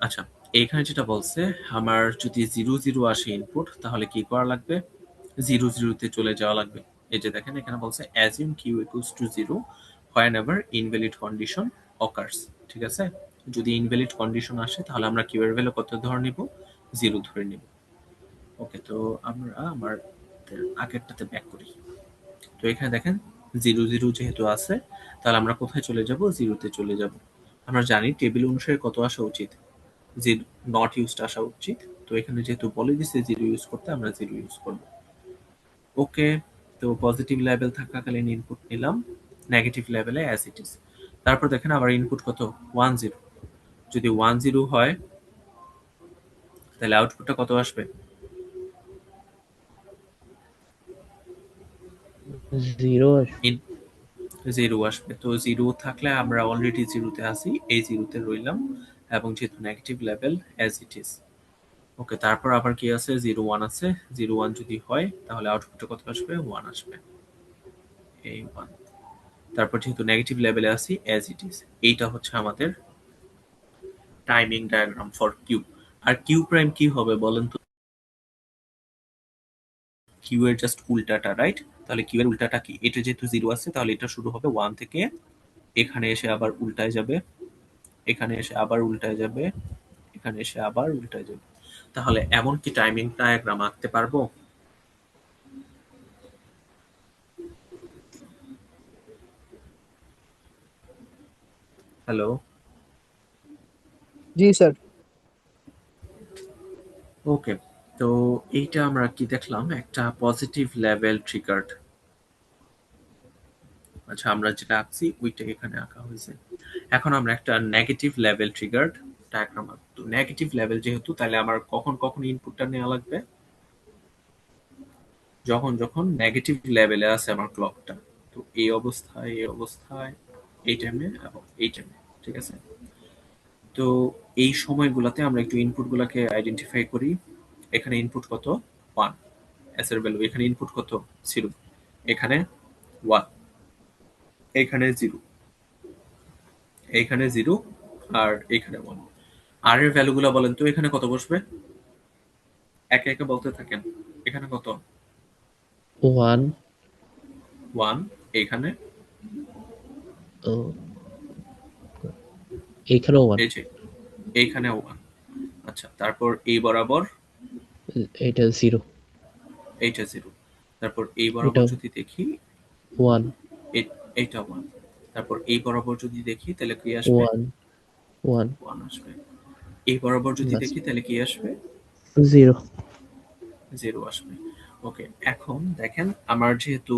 আচ্ছা এইখানে যেটা বলছে, আমার যদি 0 আসে ইনপুট তাহলে কি করা লাগবে, 0 তে চলে যাওয়া লাগবে। এই যে দেখেন এখানে বলছে assume q equals to 0 whenever invalid condition occurs, ঠিক আছে? যদি ইনভ্যালিড কন্ডিশন আসে তাহলে আমরা q এর ভ্যালু কত ধরে নিব, 0 ধরে নিব। ওকে, তো আমরা আমার আগেরটাতে ব্যাক করি। তো এখানে দেখেন 0 যেহেতু আছে তাহলে আমরা কোথায় চলে যাব, 0 তে চলে যাব। আমরা জানি টেবিল অনুসারে কত আসা উচিত, যে নট ইউজড আসা উচিত। তো এখানে যেহেতু বলে দিছে 0 ইউজ করতে, আমরা 0 ইউজ করব। ওকে, তো পজিটিভ লেভেল থাকাকালীন ইনপুট নিলাম, নেগেটিভ লেভেলে অ্যাজ ইট ইজ। তারপর দেখেন আবার ইনপুট কত, 10। যদি 10 হয় তাহলে আউটপুটটা কত আসবে, 0 ইন 0 আসবে। তো 0 থাকলে আমরা অলরেডি 0 তে আছি, এই 0 তে রইলাম, এবং যেহেতু negative level as it is. Okay, তারপর আবার কি আছে, 0 1 আছে। 0 1 যদি হয় তাহলে আউটপুটটা কত আসবে, 1 আসবে, এই 1। তারপর যেহেতু নেগেটিভ লেভেলে আছি অ্যাজ ইট ইজ। এইটা হচ্ছে আমাদের টাইমিং ডায়াগ্রাম ফর কিউ। আর কিউ প্রাইম কি হবে বলেন তো, কিউ এর জাস্ট উল্টাটা, রাইট? তাহলে কিউ এর উল্টাটা কি, এটা যেহেতু 0 আছে তাহলে এটা শুরু হবে 1 থেকে, এখানে এসে আবার উল্টায় যাবে, এখানে এসে আবার উল্টায় যাবে, এখানে এসে আবার উল্টায় যাবে। তাহলে এমন কি টাইমিং ডায়াগ্রাম আঁকতে পারবো? হ্যালো? জি স্যার। ওকে, তো এইটা আমরা কি দেখলাম, একটা পজিটিভ লেভেল ট্রিগার্ড। আচ্ছা, আমরা যেটা আঁকছি ওইটাই এখানে আঁকা হয়েছে। এখন আমরা একটা নেগেটিভ লেভেল ট্রিগার্ড ডায়াগ্রাম আঁকবো। তো নেগেটিভ লেভেল যেহেতু, তাহলে আমার কখন কখন ইনপুটটা নেওয়া লাগবে, যখন যখন নেগেটিভ লেভেলে আছে আমার ক্লকটা। তো এই অবস্থায়, এই অবস্থায়, এই টাইমে এবং এই টাইমে, ঠিক আছে? তো এই সময়গুলোতে আমরা একটু ইনপুট গুলাকে আইডেন্টিফাই করি। এখানে ইনপুট কত, 1 এস এর ভ্যালু। এখানে ইনপুট কত, 0। এখানে 1, এখানে 0, এখানে 0, আর এখানে 1। আর এর ভ্যালুগুলো বলেন তো এখানে কত বসবে, একে একে বলতে থাকেন। এখানে কত, 1, 1, এখানে, এইখানেও 1, এই যে এইখানে 1। আচ্ছা, তারপর এই বরাবর এটা 0, এইটা 0। তারপর এই বরাবর এটাও যদি দেখি, 1, এইটা 1। তারপর এই বরাবর যদি দেখি তাহলে কি আসবে? 1 1 1 আসবে। এই বরাবর যদি না দেখি তাহলে কি আসবে? 0 0 আসবে। ওকে, এখন দেখেন আমার যেহেতু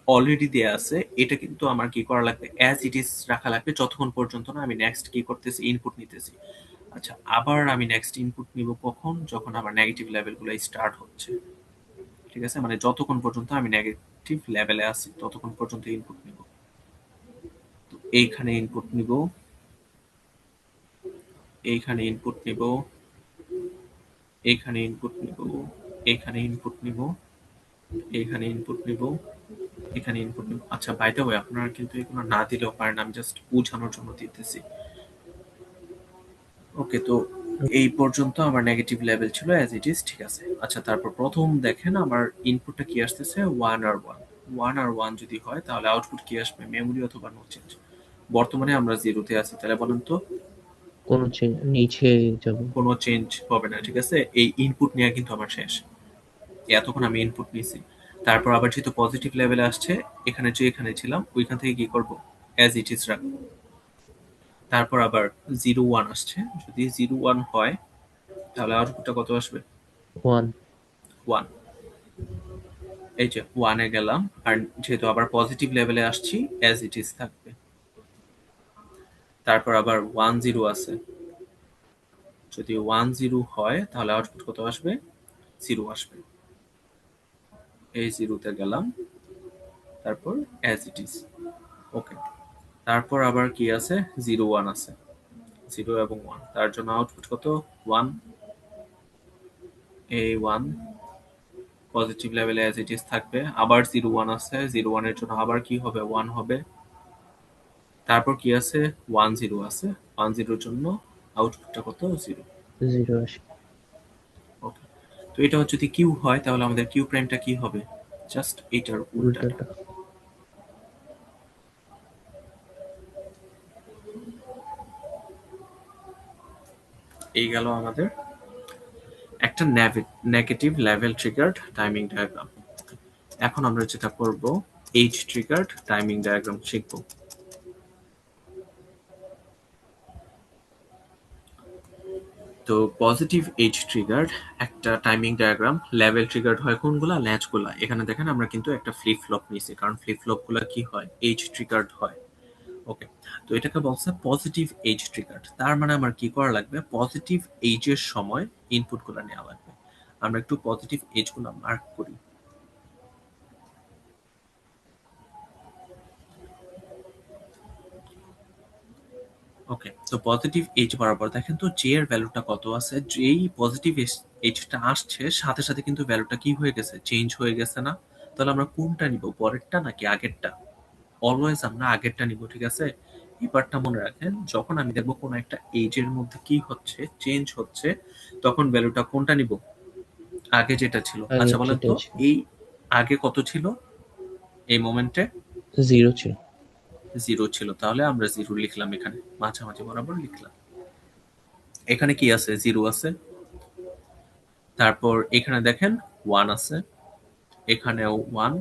অলরেডি দেয়া আছে, এটা কিন্তু আমার কি করা লাগবে? অ্যাজ ইট ইজ রাখা লাগবে যতক্ষণ পর্যন্ত না আমি নেক্সট কি করতেছি? ইনপুট নিতেছি। আচ্ছা, আবার আমি নেক্সট ইনপুট নিব কখন? যখন আমার নেগেটিভ লেভেলগুলো স্টার্ট হচ্ছে। ঠিক আছে? মানে যতক্ষণ পর্যন্ত আমি নেগেটিভ লেভেলে আছি ততক্ষণ পর্যন্ত ইনপুট নিব। তো এইখানে ইনপুট নিব, এইখানে ইনপুট নিব, এইখানে ইনপুট নিব, এইখানে ইনপুট নিব, এইখানে ইনপুট নিব, এখানে ইনপুট নিব। আচ্ছা, বাই দ্য ওয়ে আপনারা কিন্তু এগুলো না দিলেও পারেন, আমি জাস্ট বোঝানোর জন্য দিতেছি। ওকে, তো এই পর্যন্ত আমার নেগেটিভ লেভেল ছিল অ্যাজ ইট ইজ, ঠিক আছে। আচ্ছা, তারপর প্রথম দেখেন আমার ইনপুটটা কি আসতেছে? 1 আর 1। 1 আর 1 যদি হয় তাহলে আউটপুট কি আসবে? মেমোরি অথবা নো চেঞ্জ। বর্তমানে আমরা 0 তে আছি, তাহলে বলেন তো? কোনো চেঞ্জ নিচে যাবে। কোনো চেঞ্জ হবে না, ঠিক আছে। এই ইনপুট নেওয়া কিন্তু আমার শেষ। এতক্ষণ আমি ইনপুট নিয়েছি। তারপর আবার যেহেতু পজিটিভ লেভেলে আসছে, এখানে যে এখানে ছিলাম ওইখান থেকে কি করব? অ্যাজ ইট ইজ রাখবো। তারপর আবার 0 1 আসছে, যদি 0 1 হয় তাহলে আউটপুটটা কত আসবে? 1 1। এই যে 1 এ গেলাম, আর যেহেতু আবার পজিটিভ লেভেলে আসছি অ্যাজ ইট ইজ থাকবে। তারপর আবার 1 0 আছে, যদি 1 0 হয় তাহলে আউটপুট কত আসবে? 0 আসবে। এই 0 তে গেলাম, তারপর অ্যাজ ইট ইজ। ওকে, তারপর আবার কি আছে? 0 1 আছে, 0 এবং 1, তার জন্য আউটপুট কত? 1। এই 1 পজিটিভ লেভেলে অ্যাজ ইট ইজ থাকবে। আবার 0 1 আছে, 0 1 এর জন্য আবার কি হবে? 1 হবে। তারপর কি আছে? 1 0 আছে, 1 0 এর জন্য আউটপুটটা কত? 0। 0 আসে ওকে, তো এটা হচ্ছে যদি কিউ হয় তাহলে আমাদের কিউ প্রাইমটা কি হবে? জাস্ট এটার উল্টাটা। উল্টাটা। এই গেল আমাদের একটা negative level triggered timing diagram. এখন আমরা যেটা করব, এইচ ট্রিগার্ড টাইমিং ডায়াগ্রাম শিখব। তো পজিটিভ এইচ ট্রিগার্ড একটা টাইমিং ডায়াগ্রাম। লেভেল ট্রিগার্ড হয় কোনগুলা? ল্যাচগুলা। এখানে দেখেন আমরা কিন্তু একটা ফ্লিপ ফ্লপ নিছি, কারণ ফ্লিপ ফ্লপ গুলা কি হয়? এইচ ট্রিগার্ড হয়। ওকে, তো এটাকে বলছে পজিটিভ এইজ ট্রিগার। তার মানে আমার কি করা লাগবে? পজিটিভ এইজের সময় ইনপুট গুলো নেওয়া লাগবে। আমরা একটু পজিটিভ এজ গুলো মার্ক করি। ওকে, তো পজিটিভ এজ বরাবর দেখেন তো জে এর ভ্যালুটা কত আছে? যেই পজিটিভ এজটা আসছে সাথে সাথে কিন্তু ভ্যালুটা কি হয়ে গেছে? চেঞ্জ হয়ে গেছে না? তাহলে আমরা কোনটা নিব? পরেরটা নাকি আগেরটা? অলওয়েজ আমরা আগেরটা নিব, ঠিক আছে। এই পার্টটা মনে রাখেন, যখন আমি দেখবো কোন একটা এজের মধ্যে কি হচ্ছে, চেঞ্জ হচ্ছে, তখন ভ্যালুটা কোনটা নিব? আগে যেটা ছিল। আগে আচ্ছা বলেন যেটা তো, ছিল এই আগে কত ছিল? এই মোমেন্টে 0 ছিল। 0 ছিল, তাহলে আমরা 0 লিখলাম, এখানে মাঝামাঝি বরাবর লিখলাম। এখানে কি আছে? 0 আছে। তারপর এখানে দেখেন 1 আছে, এখানেও 1।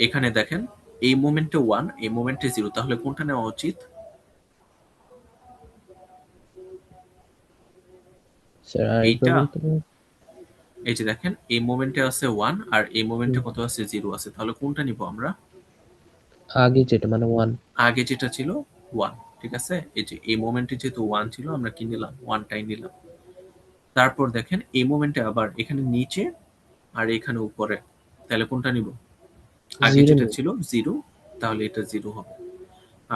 এখানে দেখেন এই মোমেন্টে 1, এই মোমেন্টে 0, তাহলে কোনটা নেওয়া উচিত? স্যার আরেকবার এইটা। বলতে পারেন? এই যে দেখেন এই মোমেন্টে আছে 1 আর এই মোমেন্টে হুম, কত আছে? 0 আছে, তাহলে কোনটা নিব আমরা? আগে যেটা মানে 1। আগে যেটা ছিল 1, ঠিক আছে। এই যে এই মোমেন্টে যেহেতু 1 ছিল আমরা কি নিলাম? 1 টাই নিলাম। তারপর দেখেন এই মোমেন্টে আবার এখানে নিচে আর এখানে উপরে, তাহলে কোনটা নিব? আগে 0 যেটা নেই। ছিল 0, তাহলে এটা 0 হবে।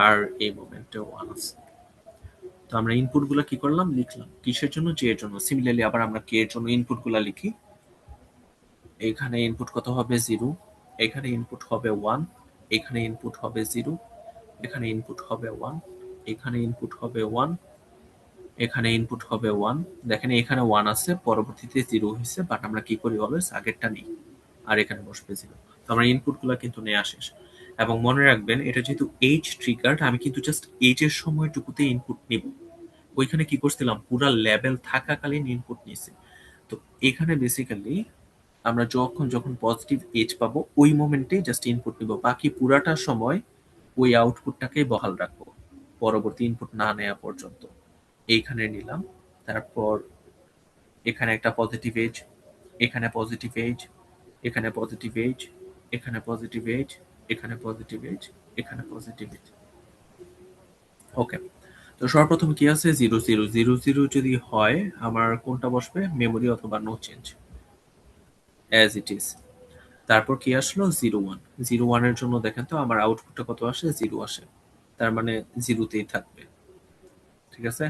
আর এই মোমেন্টে 1 আছে। তো আমরা ইনপুট গুলা কি করলাম? লিখলাম। কিসের জন্য? জে এর জন্য। সিমিলারলি আবার আমরা কে এর জন্য ইনপুট গুলা লিখি। এখানে ইনপুট কত হবে? 0। এখানে ইনপুট হবে 1। এখানে ইনপুট হবে 0। এখানে ইনপুট হবে 1। এখানে ইনপুট হবে 1। এখানে ইনপুট হবে 1। দেখেন এখানে 1 আছে, পরবর্তীতে 0 হয়েছে, বাট আমরা কি করি? অলওয়েজ আগেরটা নিই, আর এখানে বসবে 0। তো আমরা ইনপুট গুলা কিন্তু নেওয়া শেষ। এবং মনে রাখবেন, এটা যেহেতু এইচ ট্রিগার, আমি কিন্তু জাস্ট এইচ এর সময়টুকুতে ইনপুট নিব। ওইখানে কি করছিলাম? পুরা লেভেল থাকাকালীন ইনপুট নিছি। তো এখানে বেসিক্যালি আমরা যখন যখন পজিটিভ এজ পাবো ওই মোমেন্টে জাস্ট ইনপুট নিব, বাকি পুরাটা সময় ওই আউটপুটটাকেই বহাল রাখবো পরবর্তী ইনপুট না নেওয়া পর্যন্ত। এইখানে নিলাম, তারপর এখানে একটা পজিটিভ এজ, এখানে পজিটিভ এজ, এখানে পজিটিভ এজ, এখানে পজিটিভ এজ, এখানে পজিটিভ এজ, এখানে পজিটিভ এজ। ওকে, তো সর্বপ্রথম কি আছে 0 0 0 0 যদি হয় আমার কোনটা বসবে, মেমোরি অথবা no change as it is. তারপর কি আসলো 0 1, 0 1 এর জন্য দেখেন তো আমার আউটপুটটা কত আসে, 0 আসে, তার মানে 0তেই থাকবে। ঠিক আছে,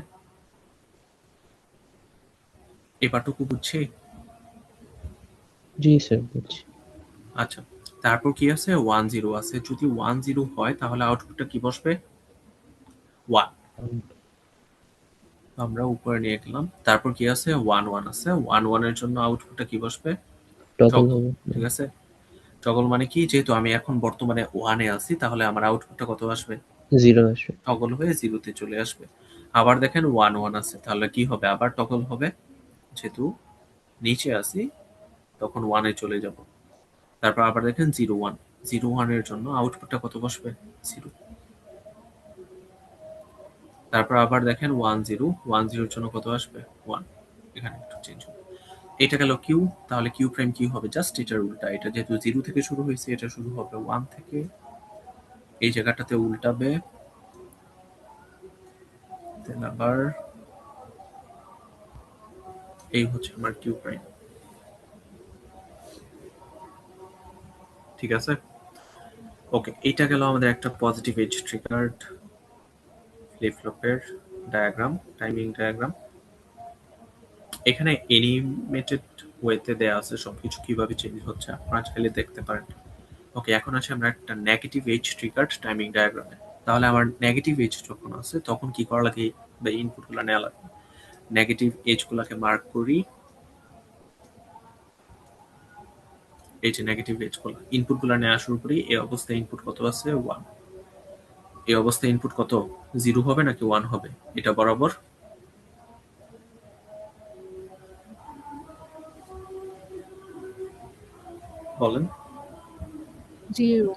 এবারটুকু বুঝছি। জি স্যার, বুঝছি। আচ্ছা, তারপর কি আছে 1 0 আছে, যদি 1 0 হয় তাহলে আউটপুটটা কি বসবে, 1। আমরা উপরে নিয়ে গেলাম, তারপর কি আছে 1 1 আছে, 1 1 এর জন্য আউটপুটটা কি বসবে, টগল টগল। হবে। ঠিক আছে, টগল মানে কি, যেহেতু আমি এখন বর্তমানে 1 এ আছি তাহলে আমার আউটপুটটা কত আসবে, 0 আসবে। টগল হয়ে 0 তে চলে আসবে। আবার দেখেন 1 1 আছে, তাহলে কি হবে, আবার টগল হবে, যেহেতু নিচে আছি তখন 1 এ চলে যাব। তারপর আবার দেখেন 0 1, 0 1 এর জন্য আউটপুটটা কত বসবে, 0। তারপর আবার দেখেন 1 0, 1 0 এর জন্য কত আসবে, 1। এখানে একটু চেঞ্জ হবে। এটা গেল কিউ, তাহলে কিউ প্রাইম কি হবে, জাস্ট এটার উল্টা। এটা যেহেতু 0 থেকে শুরু হয়েছে, এটা শুরু হবে 1 থেকে, এই জায়গাটাতে উল্টাবে, দেন আবার এই হচ্ছে আমার কিউ প্রাইম। ঠিক আছে, ওকে, এটা গেল আমাদের একটা পজিটিভ এজ ট্রিগার্ড ফ্লিপ ফ্লপের ডায়াগ্রাম, টাইমিং ডায়াগ্রাম। এখানে এনিমেটেড ওয়েতে দেয়া আছে সবকিছু কিভাবে চেঞ্জ হচ্ছে, আপনারা চাইলে দেখতে পারেন। ওকে, এখন আছে আমরা একটা নেগেটিভ এজ ট্রিগার্ড টাইমিং ডায়াগ্রামে। তাহলে আমার নেগেটিভ এজ যখন আছে তখন কি করা লাগে, বা ইনপুট গুলো নেওয়া লাগে, নেগেটিভ এজ গুলাকে মার্ক করি। এই যে নেগেটিভ এজ গুলো, ইনপুট গুলো নেওয়া শুরু করি, এই অবস্থায় ইনপুট কত আছে, 1। এই অবস্থায় ইনপুট কত, 0 হবে নাকি 1 হবে, এটা বরাবর বলেন। 0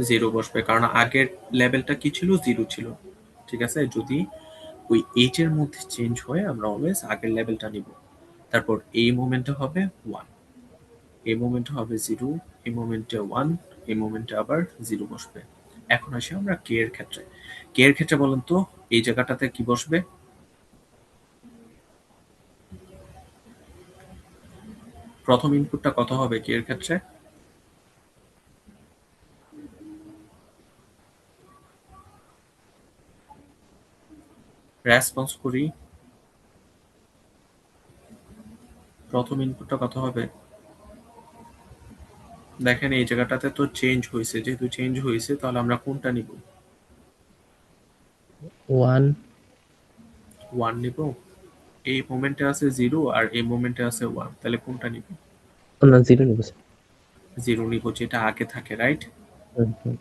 0 বসবে, কারণ আগের লেভেলটা কি ছিল, 0 ছিল। ঠিক আছে, যদি ওই এইচ এর মধ্যে চেঞ্জ হয় আমরা অলওয়েজ আগের লেভেলটা নিব। তারপর এই মোমেন্টে হবে 1, এই মোমেন্টে হবে 0, এই মোমেন্টে 1, এই মোমেন্টে আবার 0 বসবে। এখন আসি আমরা কে এর ক্ষেত্রে। কে এর ক্ষেত্রে বলেন তো এই জায়গাটাতে কি বসবে, প্রথম ইনপুটটা কত হবে কে এর ক্ষেত্রে, রেসপন্স করি, প্রথম ইনপুটটা কত হবে, দেখেন এই জায়গাটাতে তো চেঞ্জ হয়েছে, যেহেতু চেঞ্জ হয়েছে তাহলে আমরা কোনটা নিব, 1 1 নিব। এই মোমেন্টে আছে 0 আর এই মোমেন্টে আছে 1, তাহলে কোনটা নিব, না 0 নেব স্যার। 0 নিব, যেটা আগে থাকে, রাইট। হুম।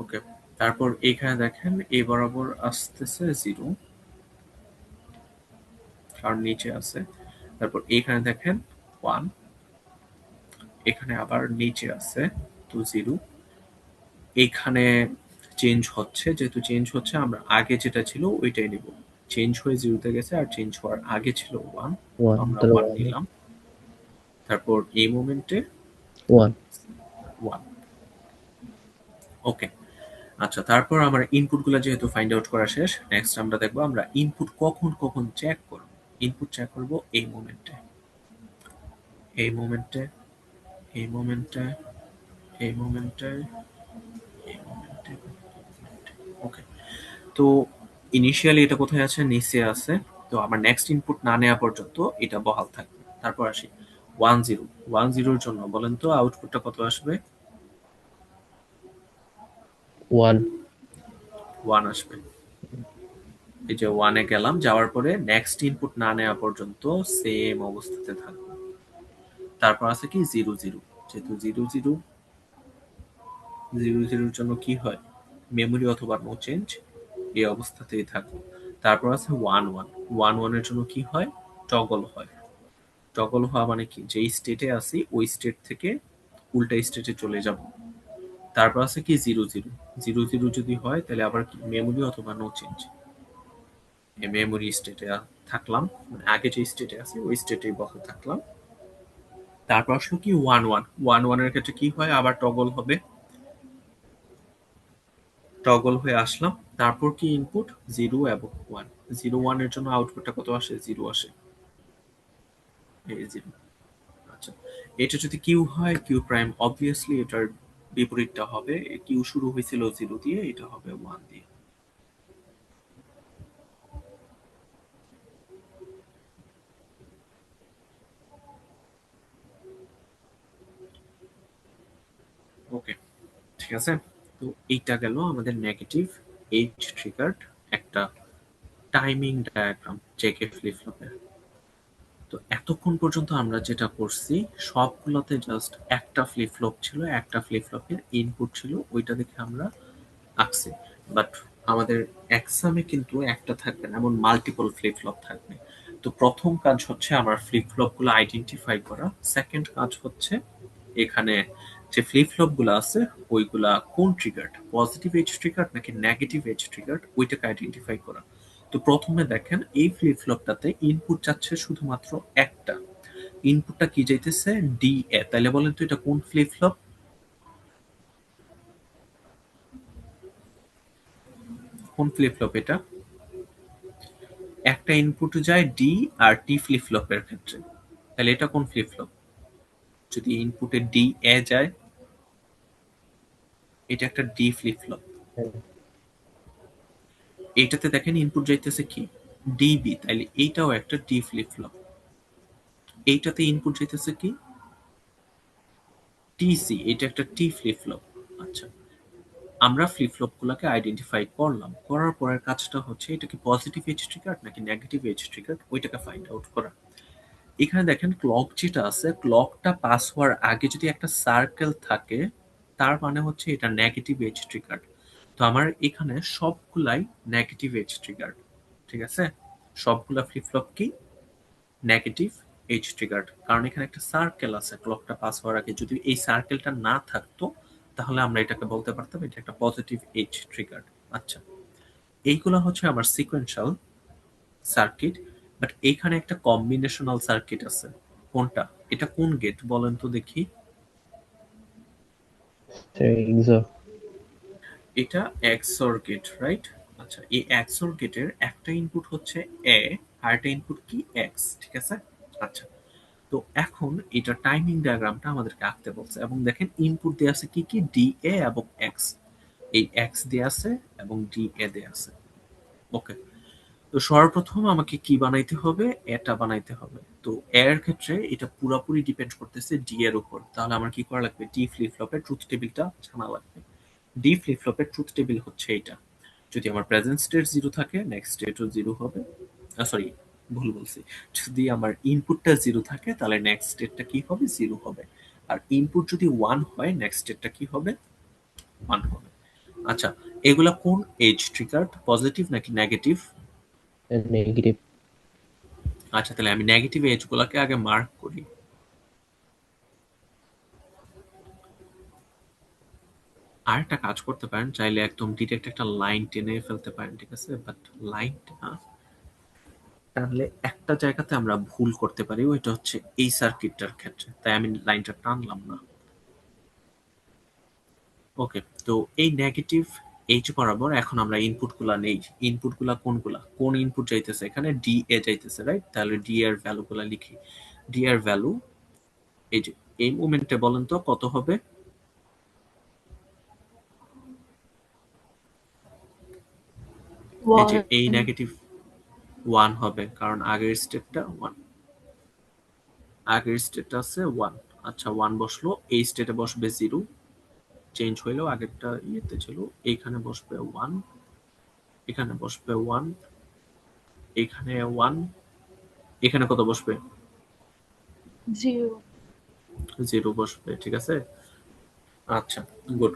ওকে, তারপর এইখানে দেখেন এই বরাবর আসতেছে 0, কারণ নিচে আছে। তারপর এইখানে দেখেন 1, এখানে আবার নিচে আছে তো 0। এইখানে চেঞ্জ হচ্ছে, যেহেতু চেঞ্জ হচ্ছে আমরা আগে যেটা ছিল ওইটাই নিব। চেঞ্জ হয়ে 0 তে গেছে আর চেঞ্জ হওয়ার আগে ছিল 1, তো 1 আমরা তাহলে 1 নিলাম। তারপর এই মোমেন্টে 1 1। ওকে, আচ্ছা, তারপর আমার ইনপুট গুলা যেহেতু ফাইন্ড আউট করা শেষ, নেক্সট আমরা দেখবো আমরা ইনপুট কখন কখন চেক করব। ইনপুট চেক করব এই মোমেন্টে, এই মোমেন্টে, এই মোমেন্টে, এই মোমেন্টে, এই মোমেন্টে। ওকে, তো ইনিশিয়ালি এটা কোথায় আছে, নিচে আছে। তো আমার নেক্সট ইনপুট না নেওয়া পর্যন্ত এটা বহাল থাকবে। তারপর আসি 1 0, 1 0 এর জন্য বলেন তো আউটপুটটা কত আসবে, 1 1 আসবে। এই যে 1 এ গেলাম, যাওয়ার পরে নেক্সট ইনপুট না নেওয়া পর্যন্ত সেম অবস্থাতে থাকবে। তারপর আছে কি 0 0, যেহেতু 0 0, 0 0 এর জন্য কি হয়, মেমোরি অথবা নো চেঞ্জ, এই অবস্থাতেই থাকবে। তারপর আছে 1 1, 1 1 এর জন্য কি হয়, টগল হয়। টগল হওয়া মানে কি, যেই স্টেটে আছি ওই স্টেট থেকে উল্টা স্টেটে চলে যাব। তারপর আছে কি 0 0 যদি হয় তাহলে আবার কি মেমোরি অথবা নো চেঞ্জ। মেমোরি স্টেটে থাকলাম, মানে আগে যে স্টেটে আছে ওই স্টেটেই বহাল থাকলাম। তারপর আসলো কি 1 1 এর ক্ষেত্রে কি হয়, আবার টগল হবে, টগল হয়ে আসলাম। তারপর কি ইনপুট 0 এবং 1, 0 1 এর জন্য আউটপুটটা কত আসে, 0 আসে, এই 0। আচ্ছা, এটা যদি কিউ হয়, কিউ প্রাইম অবভিয়াসলি এটার বিপরীতটা হবে, কিউ শুরু হয়েছিল 0 দিয়ে, এটা হবে 1 দিয়ে। ওকে, ঠিক আছে। তো এইটা গেল আমাদের নেগেটিভ এজ ট্রিগার্ড একটা টাইমিং ডায়াগ্রাম জেকে ফ্লিপ ফ্লপের। তো এতক্ষণ পর্যন্ত আমরা যেটা করছি সবগুলোতে জাস্ট একটা ফ্লিপ ফ্লপ ছিল, একটা ফ্লিপ ফ্লপের ইনপুট ছিল, ওইটা দেখে আমরা আঁকছি। বাট আমাদের এক্সামে কিন্তু একটা থাকবে না, এমন মাল্টিপল ফ্লিপ ফ্লপ থাকবে। তো প্রথম কাজ হচ্ছে আমার ফ্লিপ ফ্লপ গুলো আইডেন্টিফাই করা, সেকেন্ড কাজ হচ্ছে এখানে যে ফ্লিপ ফ্লপ গুলো আছে ওইগুলা কোন ট্রিগার্ড, পজিটিভ এজ ট্রিগার্ড নাকি নেগেটিভ এজ ট্রিগার্ড, ওইটাকে আইডেন্টিফাই করা। তো প্রথমে দেখেন এই ফ্লিপ ফ্লপটাতে ইনপুট যাচ্ছে শুধুমাত্র একটা, ইনপুটটা কি যাইতেছে ডি এ, তাহলে বলেন তো এটা কোন ফ্লিপ ফ্লপ, কোন ফ্লিপ ফ্লপ এটা? একটা ইনপুট যায় ডি আর টি ফ্লিপ ফ্লপের ক্ষেত্রে, তাহলে এটা কোন ফ্লিপ ফ্লপ? যদি ইনপুটে ডি এ যায়, এটা একটা ডি ফ্লিপ ফ্লপ। এইটাতে দেখেন ইনপুট যাইতেছে কি ডিবি, তাইলে এইটাও একটা ডি ফ্লিপ ফ্লপ। এইটাতে ইনপুট যাইতেছে কি টিসি, এটা একটা টি ফ্লিপ ফ্লপ। আচ্ছা, আমরা ফ্লিপ ফ্লপ গুলাকে আইডেন্টিফাই করলাম, করার পরের কাজটা হচ্ছে এটা কি পজিটিভ এজ ট্রিগার নাকি নেগেটিভ এজ ট্রিগার, ওইটাকে ফাইন্ড আউট করা। এখানে দেখেন ক্লক যেটা আছে, ক্লকটা পাস হওয়ার আগে যদি একটা সার্কেল থাকে তার মানে হচ্ছে এটা নেগেটিভ এজ ট্রিগার। তো আমার এখানে সবগুলাই নেগেটিভ এজ ট্রিগার, ঠিক আছে, সবগুলা ফ্লিপ ফ্লপ কি নেগেটিভ এজ ট্রিগার, কারণ এখানে একটা সার্কেল আছে ক্লকটা পাস হওয়ার আগে, যদি এই সার্কেলটা না থাকতো তাহলে আমরা এটাকে বলতে পারতাম এটা একটা পজিটিভ এজ ট্রিগার। আচ্ছা, এইগুলা হচ্ছে আমার সিকোয়েন্সিয়াল সার্কিট, বাট এখানে একটা কম্বিনেশনাল সার্কিট আছে। কোনটা? এটা কোন গেট বলেন তো দেখি? এক্সর। এটা এক্সঅর গেট, রাইট? আচ্ছা, এই এক্সঅর গেটের একটা ইনপুট হচ্ছে এ আর একটা ইনপুট কি এক্স, ঠিক আছে। আচ্ছা, তো এখন এটা টাইমিং ডায়াগ্রামটা আমাদেরকে আঁকতে বলছে, এবং দেখেন ইনপুট দেয়া আছে কি কি ডি এ এবং এক্স, এই এক্স দেয়া আছে এবং ডি এ দেয়া আছে। ওকে, তো সর্বপ্রথম আমাকে কি বানাইতে হবে, এটা বানাইতে হবে। তো এর ক্ষেত্রে এটা পুরোপুরি ডিপেন্ড করতেছে ডি এর উপর, তাহলে আমার কি করা লাগবে, ডি ফ্লিপ ফ্লপের ট্রুথ টেবিলটা জানা লাগবে। ডি ফ্লিপ ফ্লপের ট্রুথ টেবিল হচ্ছে এটা, যদি আমার প্রেজেন্ট স্টেট 0 থাকে নেক্সট স্টেটও 0 হবে, সরি ভুল বলছি, যদি আমার ইনপুটটা 0 থাকে তাহলে নেক্সট স্টেটটা কি হবে, 0 হবে, আর ইনপুট যদি 1 হয় নেক্সট স্টেটটা কি হবে, 1 হবে। আচ্ছা, এগুলা কোন এজ ট্রিগার্ড, পজিটিভ নাকি নেগেটিভ? নেগেটিভ। আচ্ছা, তাহলে আমি নেগেটিভ এজ গুলাকে আগে মার্ক করি। আর একটা কাজ করতে পারেন, চাইলে একদম ডিরেক্ট একটা লাইন টেনে ফেলতে পারেন, ঠিক আছে, বাট লাইনটা টানলে একটা জায়গাতে আমরা ভুল করতে পারি, ওইটা হচ্ছে এই সার্কিটটার ক্ষেত্রে, তাই আমি লাইনটা টানলাম না। ওকে, তো এই নেগেটিভ এইচ বরাবর এখন আমরা ইনপুট গুলা নেই। ইনপুট গুলা কোনগুলা, কোন ইনপুট যাইতেছে, এখানে ডি এ যাইতেছে, রাইট? তাহলে ডি এর ভ্যালু গুলা লিখি। ডি এর ভ্যালু এই যে এই মোমেন্টে বলেন তো কত হবে, এই যে এই One. নেগেটিভ 1 হবে, কারণ আগের স্টেটটা 1, আগের স্টেটটা আছে 1। আচ্ছা, 1 বসলো, এই স্টেটে বসবে 0, চেঞ্জ হইলো, আগেরটা ইয়েতে ছিল, এইখানে বসবে 1, এখানে বসবে 1, এখানে 1, এখানে কত বসবে, 0. 0 বসবে, ঠিক আছে। আচ্ছা, গুড।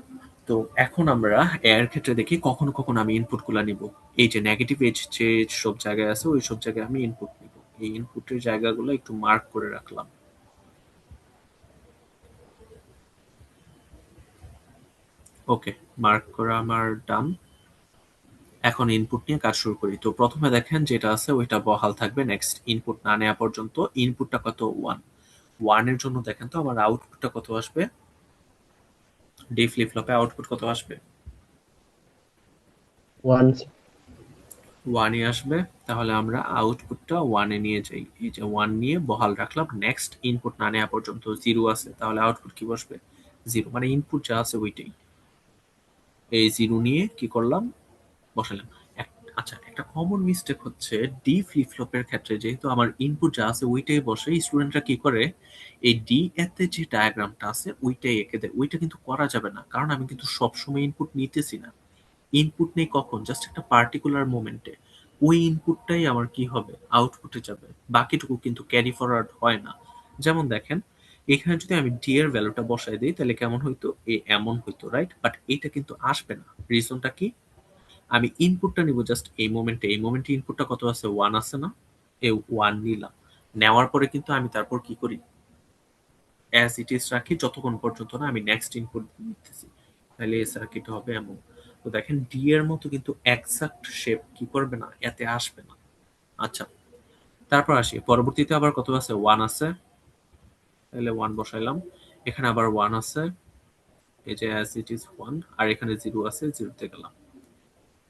তো এখন আমরা এর ক্ষেত্রে দেখি কখনো কখনো আমি ইনপুট গুলা নিব, এই যে নেগেটিভ এজ যে সব জায়গায় আছে ওই সব জায়গায় আমি ইনপুট নিব, এই ইনপুটের জায়গাগুলো একটু মার্ক করে রাখলাম। ওকে, মার্ক করা আমার ডান। এখন ইনপুট নিয়ে কাজ শুরু করি। তো প্রথমে দেখেন যেটা আছে ওইটা বহাল থাকবে, নেক্সট ইনপুট না নেওয়া পর্যন্ত। ইনপুটটা কত? 1। 1 এর জন্য দেখেন তো আমার আউটপুটটা কত আসবে? ডি ফ্লিপ ফ্লপে আউটপুট কত আসবে? 1 1ই আসবে। তাহলে আমরা আউটপুটটা 1 এ নিয়ে যাই। এই যে 1 নিয়ে বহাল রাখলাম, নেক্সট ইনপুট না নেওয়া পর্যন্ত 0 আছে, তাহলে আউটপুট কি বসবে? 0, মানে ইনপুট যা আছে ওইটাই। এই 0 নিয়ে কি করলাম? বসালাম। আচ্ছা, একটা কমন মিস্টেক হচ্ছে ডি ফ্লিপ ফ্লপের ক্ষেত্রে, যেহেতু আমার ইনপুট যা আছে ওইটাই বসে, স্টুডেন্টরা কি করে এই ডি এতে যে ডায়াগ্রামটা আছে ওইটাই এঁকে দেয়। ওইটা কিন্তু করা যাবে না, কারণ আমি কিন্তু সবসময় ইনপুট নিতেছি না। ইনপুট নেই কখন? জাস্ট একটা পার্টিকুলার মোমেন্টে। ওই ইনপুটটাই আমার কি হবে? আউটপুটে যাবে। বাকিটুকু কিন্তু ক্যারি ফরওয়ার্ড হয় না। যেমন দেখেন, এখানে যদি আমি ডি এর ভ্যালুটা বসাই দিই তাহলে কেমন হইতো? এমন হইতো, রাইট? বাট এইটা কিন্তু আসবে না। রিজনটা কি? আমি ইনপুটটা নিব জাস্ট এই মোমেন্টে। এই মোমেন্টে ইনপুটটা কত আছে? 1 আছে না? এই 1 নিলাম। নেওয়ার পরে কিন্তু আমি তারপর কি করি? অ্যাজ ইট ইজ রাখি যতক্ষণ পর্যন্ত না আমি নেক্সট ইনপুট নিতেছি। তাহলে এই সার্কিট হবে এমন। তো দেখেন ডি এর মতো কিন্তু এক্সাক্ট শেপ কি করবে না, এতে আসবে না। আচ্ছা, তারপর আসি পরবর্তীতে আবার কত আছে? 1 আছে। তাহলে 1 বসাইলাম। এখানে আবার 1 আছে। এই যে অ্যাজ ইট ইজ 1, আর এখানে 0 আছে, 0 তে গেলাম।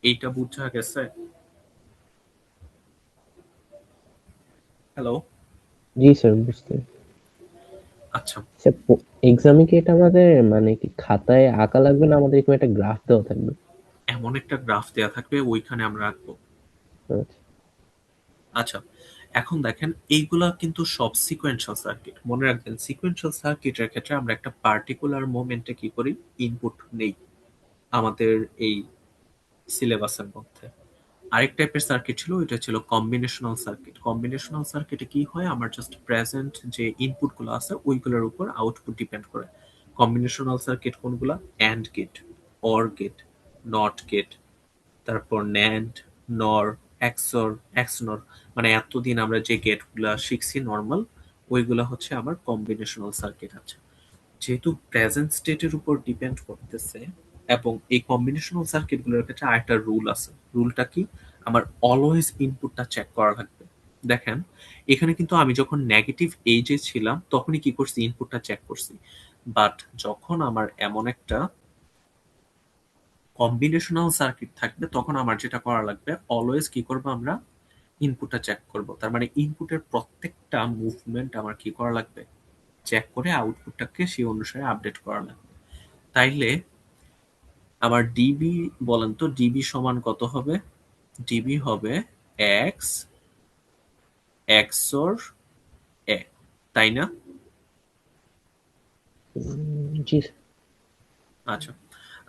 এইটা বুঝা গেছে? হ্যালো? জি স্যার, বুঝতে। আচ্ছা, স্যার, এক্সামে কি এটা আমাদের মানে কি খাতায় আঁকা লাগবে, না আমাদের এরকম একটা গ্রাফ দেওয়া থাকবে? এমন একটা গ্রাফ দেয়া থাকবে, ওইখানে আমরা রাখবো। আচ্ছা। আচ্ছা, এখন দেখেন এইগুলা কিন্তু সব সিকোয়েন্সিয়াল সার্কিট। মনে রাখবেন সিকোয়েন্সিয়াল সার্কিটের ক্ষেত্রে আমরা একটা পার্টিকুলার মোমেন্টে কি করি? ইনপুট নেই আমাদের এই সিলেবাসের মধ্যে। আরেক টাইপের সার্কিট ছিল, এটা ছিল কম্বিনেশনাল সার্কিট। কম্বিনেশনাল সার্কিটে কি হয়? আমার জাস্ট প্রেজেন্ট যে ইনপুট গুলো আছে ওইগুলোর উপর আউটপুট ডিপেন্ড করে। কম্বিনেশনাল সার্কিট কোনগুলা? And gate, or gate, not gate, তারপর ন্যান্ড, নর, এক্সর, এক্সনর, মানে এতদিন আমরা যে গেটগুলা শিখছি নর্মাল, ওইগুলা হচ্ছে আমার কম্বিনেশনাল সার্কিট আছে। যেহেতু প্রেজেন্ট স্টেটের উপর ডিপেন্ড করতেছে, এবং এই কম্বিনেশনাল সার্কিটগুলোর ক্ষেত্রে আরেকটা রুল আছে। রুলটা কি? আমার অলওয়েজ ইনপুটটা চেক করা লাগবে। দেখেন, এখানে কিন্তু আমি যখন নেগেটিভ এইজে ছিলাম তখনই কি করছি? ইনপুটটা চেক করছি। বাট যখন আমার এমন একটা কম্বিনেশনাল সার্কিট থাকবে তখন আমার যেটা করা লাগবে, অলওয়েজ কি করবো আমরা? ইনপুটটা চেক করব। তার মানে ইনপুটের প্রত্যেকটা মুভমেন্ট আমার কি করা লাগবে? চেক করে আউটপুটটাকে সেই অনুসারে আপডেট করা লাগবে। তাইলে আমার ডিবি, বলেন তো ডিবি সমান কত হবে? ডিবি হবে এক্স এক্সর এ, তাই না? জি আচ্ছা,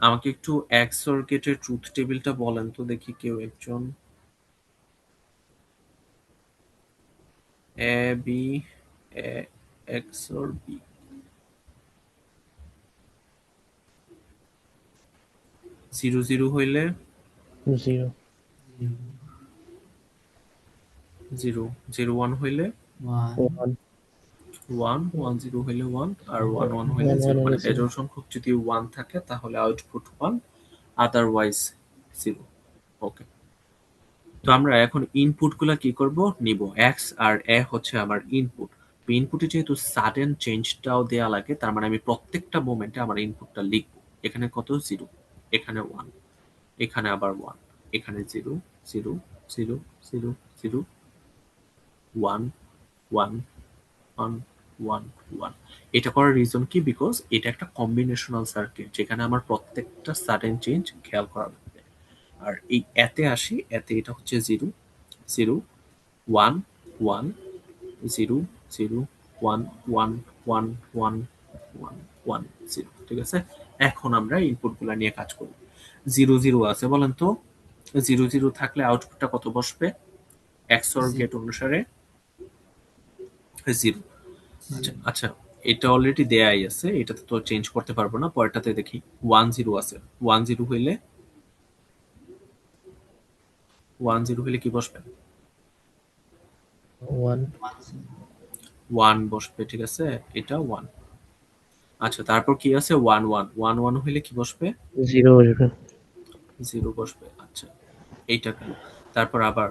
আমাকে একটু এক্সর গেটের ট্রুথ টেবিলটা বলেন তো দেখি কেউ একজন। A B, A XOR B. 0 0 হইলে 0 0, 0 1 হইলে 1 1, 1 0 হইলে 1, আর 1 1 হইলে 1 0। 1 মানে হলে 0। বেজোড় সংখ্যক যদি 1 থাকে তাহলে আউটপুট 1, আদারওয়াইজ 0। ওকে, তো আমরা এখন ইনপুট গুলা কি করব? নিব। এক্স আর এ হচ্ছে আমার ইনপুট। তো ইনপুটে যেহেতু সাডেন চেঞ্জটাও দেয়া লাগে, তার মানে আমি প্রত্যেকটা মোমেন্টে আমার ইনপুটটা লিখবো। এখানে কত? 0, এখানে 1, এখানে আবার 1, এখানে 0 0 0 0 0 1 1 1 1 1। এটা করার রিজন কি? বিকজ এটা একটা কম্বিনেশনাল সার্কিট যেখানে আমার প্রত্যেকটা সাডেন চেঞ্জ খেয়াল করা লাগবে। আর এই এতে আসি, এতে এটা হচ্ছে 0 0 1 1 0 0 1 1 1 1 1 1 0। ঠিক আছে, এখন আমরা ইনপুট গুলা নিয়ে কাজ করি। 0 0 আছে, বলেন তো 0 0 থাকলে আউটপুটটা কত বসবে? এক্সঅর গেট অনুসারে 0। আচ্ছা আচ্ছা, এটা অলরেডি দেয়াই আছে, এটাতে তো চেঞ্জ করতে পারবো না। পরেরটাতে দেখি 1 0 আছে। 1 0 হইলে 1 0 হইলে কি বসবে? 1 1 বসবে। ঠিক আছে, এটা 1। আচ্ছা, তারপর কি আছে? 1 1 1 1 হইলে কি বসবে? 0 বসবে। 0 বসবে। আচ্ছা, এইটা গেল। তারপর আবার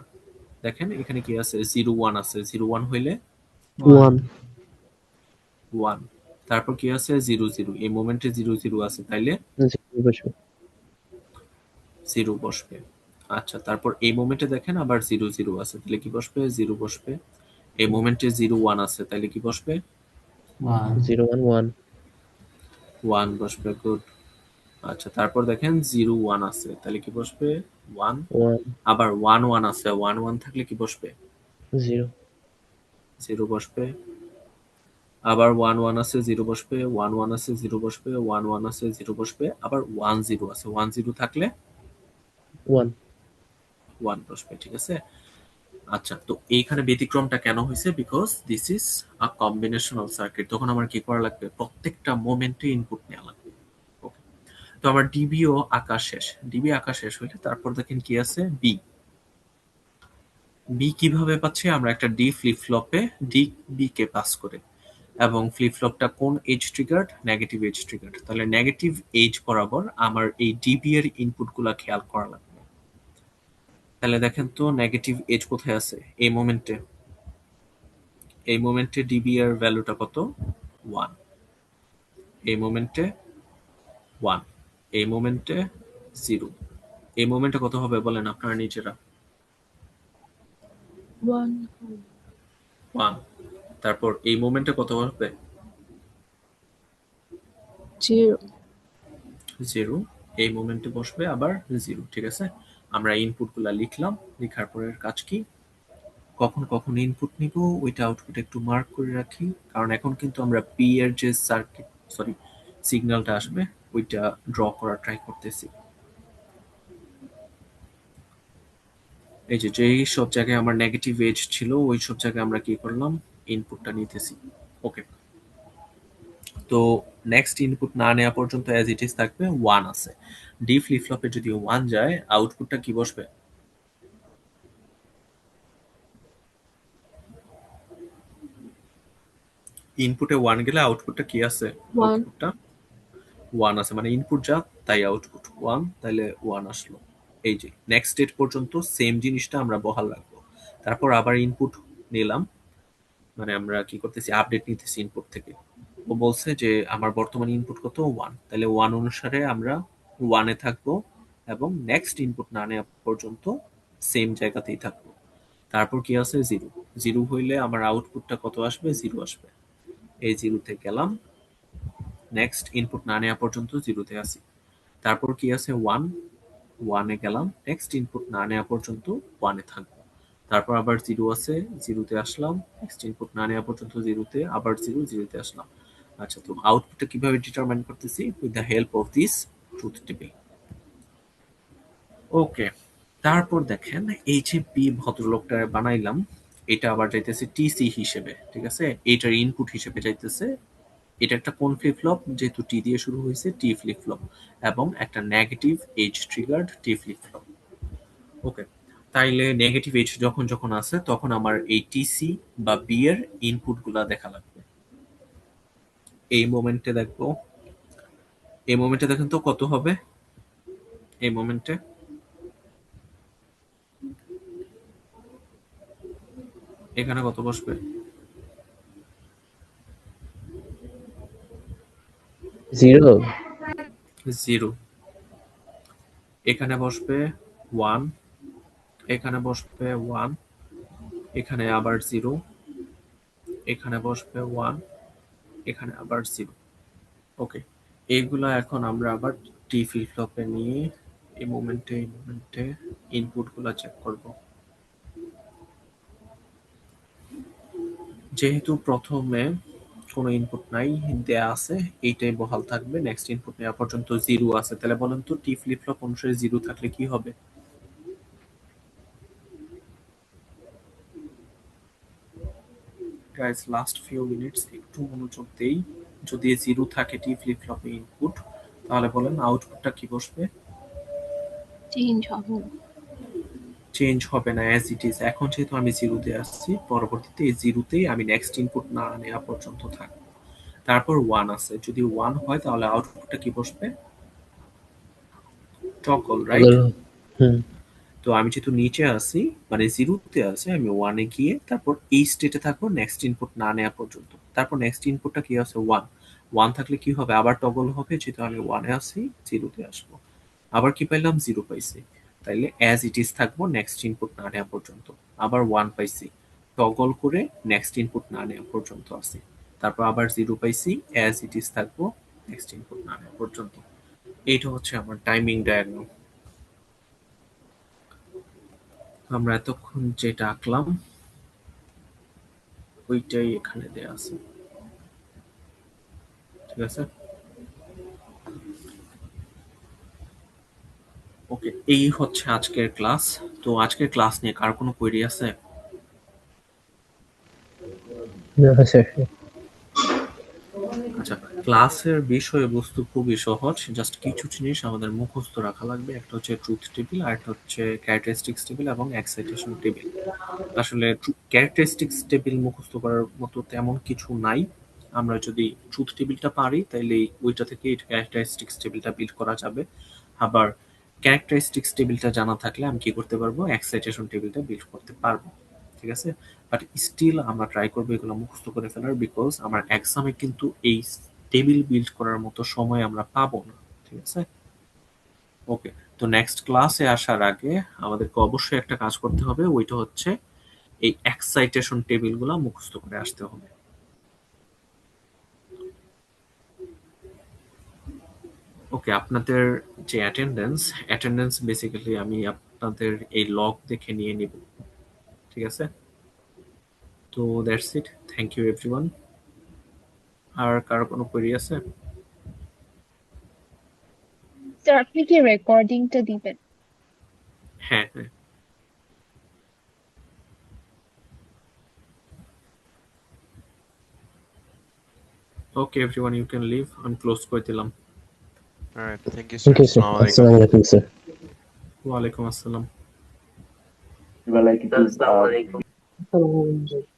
দেখেন এখানে কি আছে? 0 1 আছে। 0 1 হইলে 1 1। তারপর কি আছে? 0 0। এই মোমেন্টে 0 0 আছে, তাইলে 0 বসবে। 0 বসবে। আচ্ছা, তারপর এই মোমেন্টে দেখেন আবার 0 0 আছে, তাহলে কি বসবে? 0 বসবে। এই মোমেন্টে 0 1 আছে, তাইলে কি বসবে? 0 1 1 1 বসবে। গুড। আচ্ছা, তারপর দেখেন 0 1 আছে, তাহলে কি বসবে? 1। 1 আবার 1 1 আছে, 1 1 থাকলে কি বসবে? 0 0 বসবে। আবার 1 1 আছে, 0 বসবে। 1 1 আছে, 0 বসবে। 1 1 আছে, 0 বসবে। আবার 1 0 আছে, 1 0 থাকলে 1 1 বসবে। ঠিক আছে? আচ্ছা, তো এইখানে ব্যতিক্রমটা কেন হয়েছে? Because this is a combinational circuit. তখন আমার কি করা লাগবে? প্রত্যেকটা মোমেন্টে ইনপুট নেওয়া লাগবে। ওকে, তো আমার ডিবি ও আঁকা শেষ। ডিবি আঁকা শেষ হইলে তারপর দেখেন কি আছে? বি। বি কিভাবে পাচ্ছি? আমরা একটা ডি ফ্লিপ ফ্লপে ডি বি কে পাস করে, এবং ফ্লিপ ফ্লপটা কোন edge triggered? Negative edge triggered. তাহলে নেগেটিভ এজ বরাবর আমার এই ডিবি এর ইনপুট গুলা খেয়াল করা লাগবে। তাহলে দেখেন তো নেগেটিভ এজ কোথায় আছে? এই মোমেন্টে। এই মোমেন্টে ডিবি এর ভ্যালুটা কত? 1। এই মোমেন্টে 1। এই মোমেন্টে 0। এই মোমেন্টে কত হবে বলেন আপনারা নিজেরা? 1 1। তারপর এই মোমেন্টে কত হবে? 0 0। এই মোমেন্টে বসবে আবার 0। ঠিক আছে? আমরা ইনপুট গুলা লিখলাম। লেখার পরের কাজ কি? কখন কখন ইনপুট নিব ওইটা আউটপুট একটু মার্ক করে রাখি, কারণ এখন কিন্তু আমরা পি এর যে সার্কিট, সরি, সিগন্যালটা আসবে ওইটা ড্র করার ট্রাই করতেছি। এই যে যেই সব জায়গায় আমার নেগেটিভ এজ ছিল ওই সব জায়গায় আমরা কি করলাম? ইনপুটটা নিতেছি। ওকে, তো নেক্সট ইনপুট না নেওয়া পর্যন্ত অ্যাজ ইট ইজ থাকবে। 1 আছে। ডি ফ্লিপ ফ্লপে যদি 1 যায়, আউটপুটটা কি বসবে? ইনপুটে 1 গেলে আউটপুটটা কি আছে? 1 আউটপুটটা 1 আছে, মানে ইনপুট যা তাই আউটপুট 1, তাহলে 1 আসলো। এই যে নেক্সট স্টেট পর্যন্ত সেম জিনিসটা আমরা বহাল রাখবো। তারপর আবার ইনপুট নিলাম, মানে আমরা কি করতেছি? আপডেট নিতেছি ইনপুট থেকে। ও বলছে যে আমার বর্তমান ইনপুট কত? 1, তাহলে 1 অনুসারে আমরা 1 এ থাকবো, এবং নেক্সট ইনপুট না নেওয়া পর্যন্ত সেম জায়গাতেই থাকবো। তারপর কি আছে? 0। 0 হইলে আমার আউটপুটটা কত আসবে? 0 আসবে। এই 0 তে গেলাম, নেক্সট ইনপুট না নেওয়া পর্যন্ত 0 তে আসি। তারপর কি আছে? 1। 1 এ গেলাম, নেক্সট ইনপুট না নেওয়া পর্যন্ত 1 এ থাকবো। তারপর আবার 0 আছে, 0 তে আসলাম, নেক্সট ইনপুট না নেওয়া পর্যন্ত 0 তে, আবার 0 0 তে আসলাম। আচ্ছা, তো আউটপুটটা কিভাবে ডিটারমাইন করতেছি? With the help of this truth table. Okay, তারপর দেখেন এই যে বি ভদ্রলোকটা বানাইলাম, এটা আবার যাইতেছে টিসি হিসেবে। ঠিক আছে? এইটার ইনপুট হিসেবে যাইতেছে। এটা একটা কোন ফ্লিপ ফ্লপ? যেহেতু টি দিয়ে শুরু হয়েছে, টি ফ্লিপ ফ্লপ, এবং একটা নেগেটিভ এজ ট্রিগার্ড টি ফ্লিপ ফ্লপ। ওকে, তাইলে নেগেটিভ এজ যখন যখন আছে তখন আমার এই টিসি বা বি এর ইনপুট গুলা দেখা লাগবে। এই মোমেন্টে দেখবো, এই মোমেন্টে দেখেন তো কত হবে? এই মোমেন্টে এখানে কত বসবে? 0 0। এখানে বসবে 1। এখানে বসবে 1। এখানে আবার 0। এখানে বসবে 1। এখানে আবার 0। ওকে, এইগুলা এখন আমরা আবার টি ফ্লিপ ফ্লপে নিয়ে এই মোমেন্টে ইনপুট গুলা চেক করব। যেহেতু প্রথমে কোনো ইনপুট নাই, দেয়া আছে, এইটাই বহাল থাকবে। নেক্সট ইনপুট নেওয়া পর্যন্ত 0 আছে, তাহলে বলেন তো টি ফ্লিপ ফ্লপ অনুসারে 0 থাকলে কি হবে? গাইস, লাস্ট ফিউ মিনিটস একটু মনোযোগ দেই। যদি 0 থাকে টি ফ্লিপ ফ্লপে ইনপুট, তাহলে বলেন আউটপুটটা কি বসবে? চেঞ্জ হবে না। চেঞ্জ হবে না, অ্যাজ ইট ইজ। এখন যেহেতু আমি 0 তে আসছি, পরবর্তীতে এই 0 তেই আমি নেক্সট ইনপুট না নেওয়া পর্যন্ত থাকবো। তারপর 1 আছে, যদি 1 হয় তাহলে আউটপুটটা কি বসবে? Toggle, right? হুম তো আমি যেহেতু নিচে আছি, মানে জিরোতে আছে, আমি 1 এ গিয়ে তারপর এই স্টেটে থাকবো নেক্সট ইনপুট না নেওয়া পর্যন্ত। তারপর নেক্সট ইনপুটটা কি আছে? 1। 1 থাকলে কি হবে? আবার টগল হবে, যেহেতু আমি 1 এ আছি, জিরোতে আসবো। আবার কি পাইলাম? 0 পাইছি। তাইলে অ্যাজ ইট ইজ থাকবো নেক্সট ইনপুট না নেওয়া পর্যন্ত। আবার 1 পাইছি, টগল করে নেক্সট ইনপুট না নেওয়া পর্যন্ত আছি। তারপর আবার 0 পাইছি, অ্যাজ ইট ইজ থাকবো নেক্সট ইনপুট না নেওয়া পর্যন্ত। এইটা হচ্ছে আমার টাইমিং ডায়াগ্রাম। আমরা এতক্ষণ যেটা আঁকলাম ওইটাই এখানে দেয়া আছে, ঠিক আছে? ওকে, এই হচ্ছে আজকের ক্লাস। তো আজকের ক্লাস নিয়ে কার কোনো কোয়েরি আছে? না স্যার। আচ্ছা, ক্লাসের বিষয়বস্তু খুবই সহজ, জাস্ট কিছু জিনিস আমাদের মুখস্থ রাখা লাগবে। একটা হচ্ছে ট্রুথ টেবিল, আর একটা হচ্ছে ক্যারেক্টারিস্টিক্স টেবিল এবং এক্সাইটেশন টেবিল। আসলে ক্যারেক্টারিস্টিক্স টেবিল মুখস্থ করার মতো তেমন কিছু নাই। আমরা যদি ট্রুথ টেবিলটা পারি তাহলে ওইটা থেকে ক্যারেক্টারিস্টিক্স টেবিলটা বিল্ড করা যাবে। আবার ক্যারেক্টারিস্টিক্স টেবিলটা জানা থাকলে আমি কি করতে পারবো? এক্সাইটেশন টেবিলটা বিল্ড করতে পারবো, ঠিক আছে? বাট স্টিল আমরা ট্রাই করবো এগুলো মুখস্থ করে ফেলার, বিকজ আমার এক্সামে কিন্তু এই টেবিল বিল্ড করার মতো সময় আমরা পাবো না, ঠিক আছে? ওকে, তো নেক্সট ক্লাসে আসার আগে আমাদেরকে অবশ্যই একটা কাজ করতে হবে, ওইটা হচ্ছে এই এক্সাইটেশন টেবিলগুলো মুখস্থ করে আসতে হবে। ওকে, আপনাদের যে অ্যাটেন্ডেন্স বেসিক্যালি আমি আপনাদের এই লগ দেখে নিয়ে নিব, ঠিক আছে? তো that's it, thank you everyone. আর কারো কোনো কোয়েরি আছে? স্যার আপনি কি রেকর্ডিংটা দিবেন? হ্যাঁ হ্যাঁ। Okay everyone, you can leave, আমি ক্লোজ করে দিলাম। All right. Thank you, sir. Okay sir, Assalamu alaikum. আসসালামু আলাইকুম স্যার। ওয়ালাইকুম আসসালাম। Walaikum salam.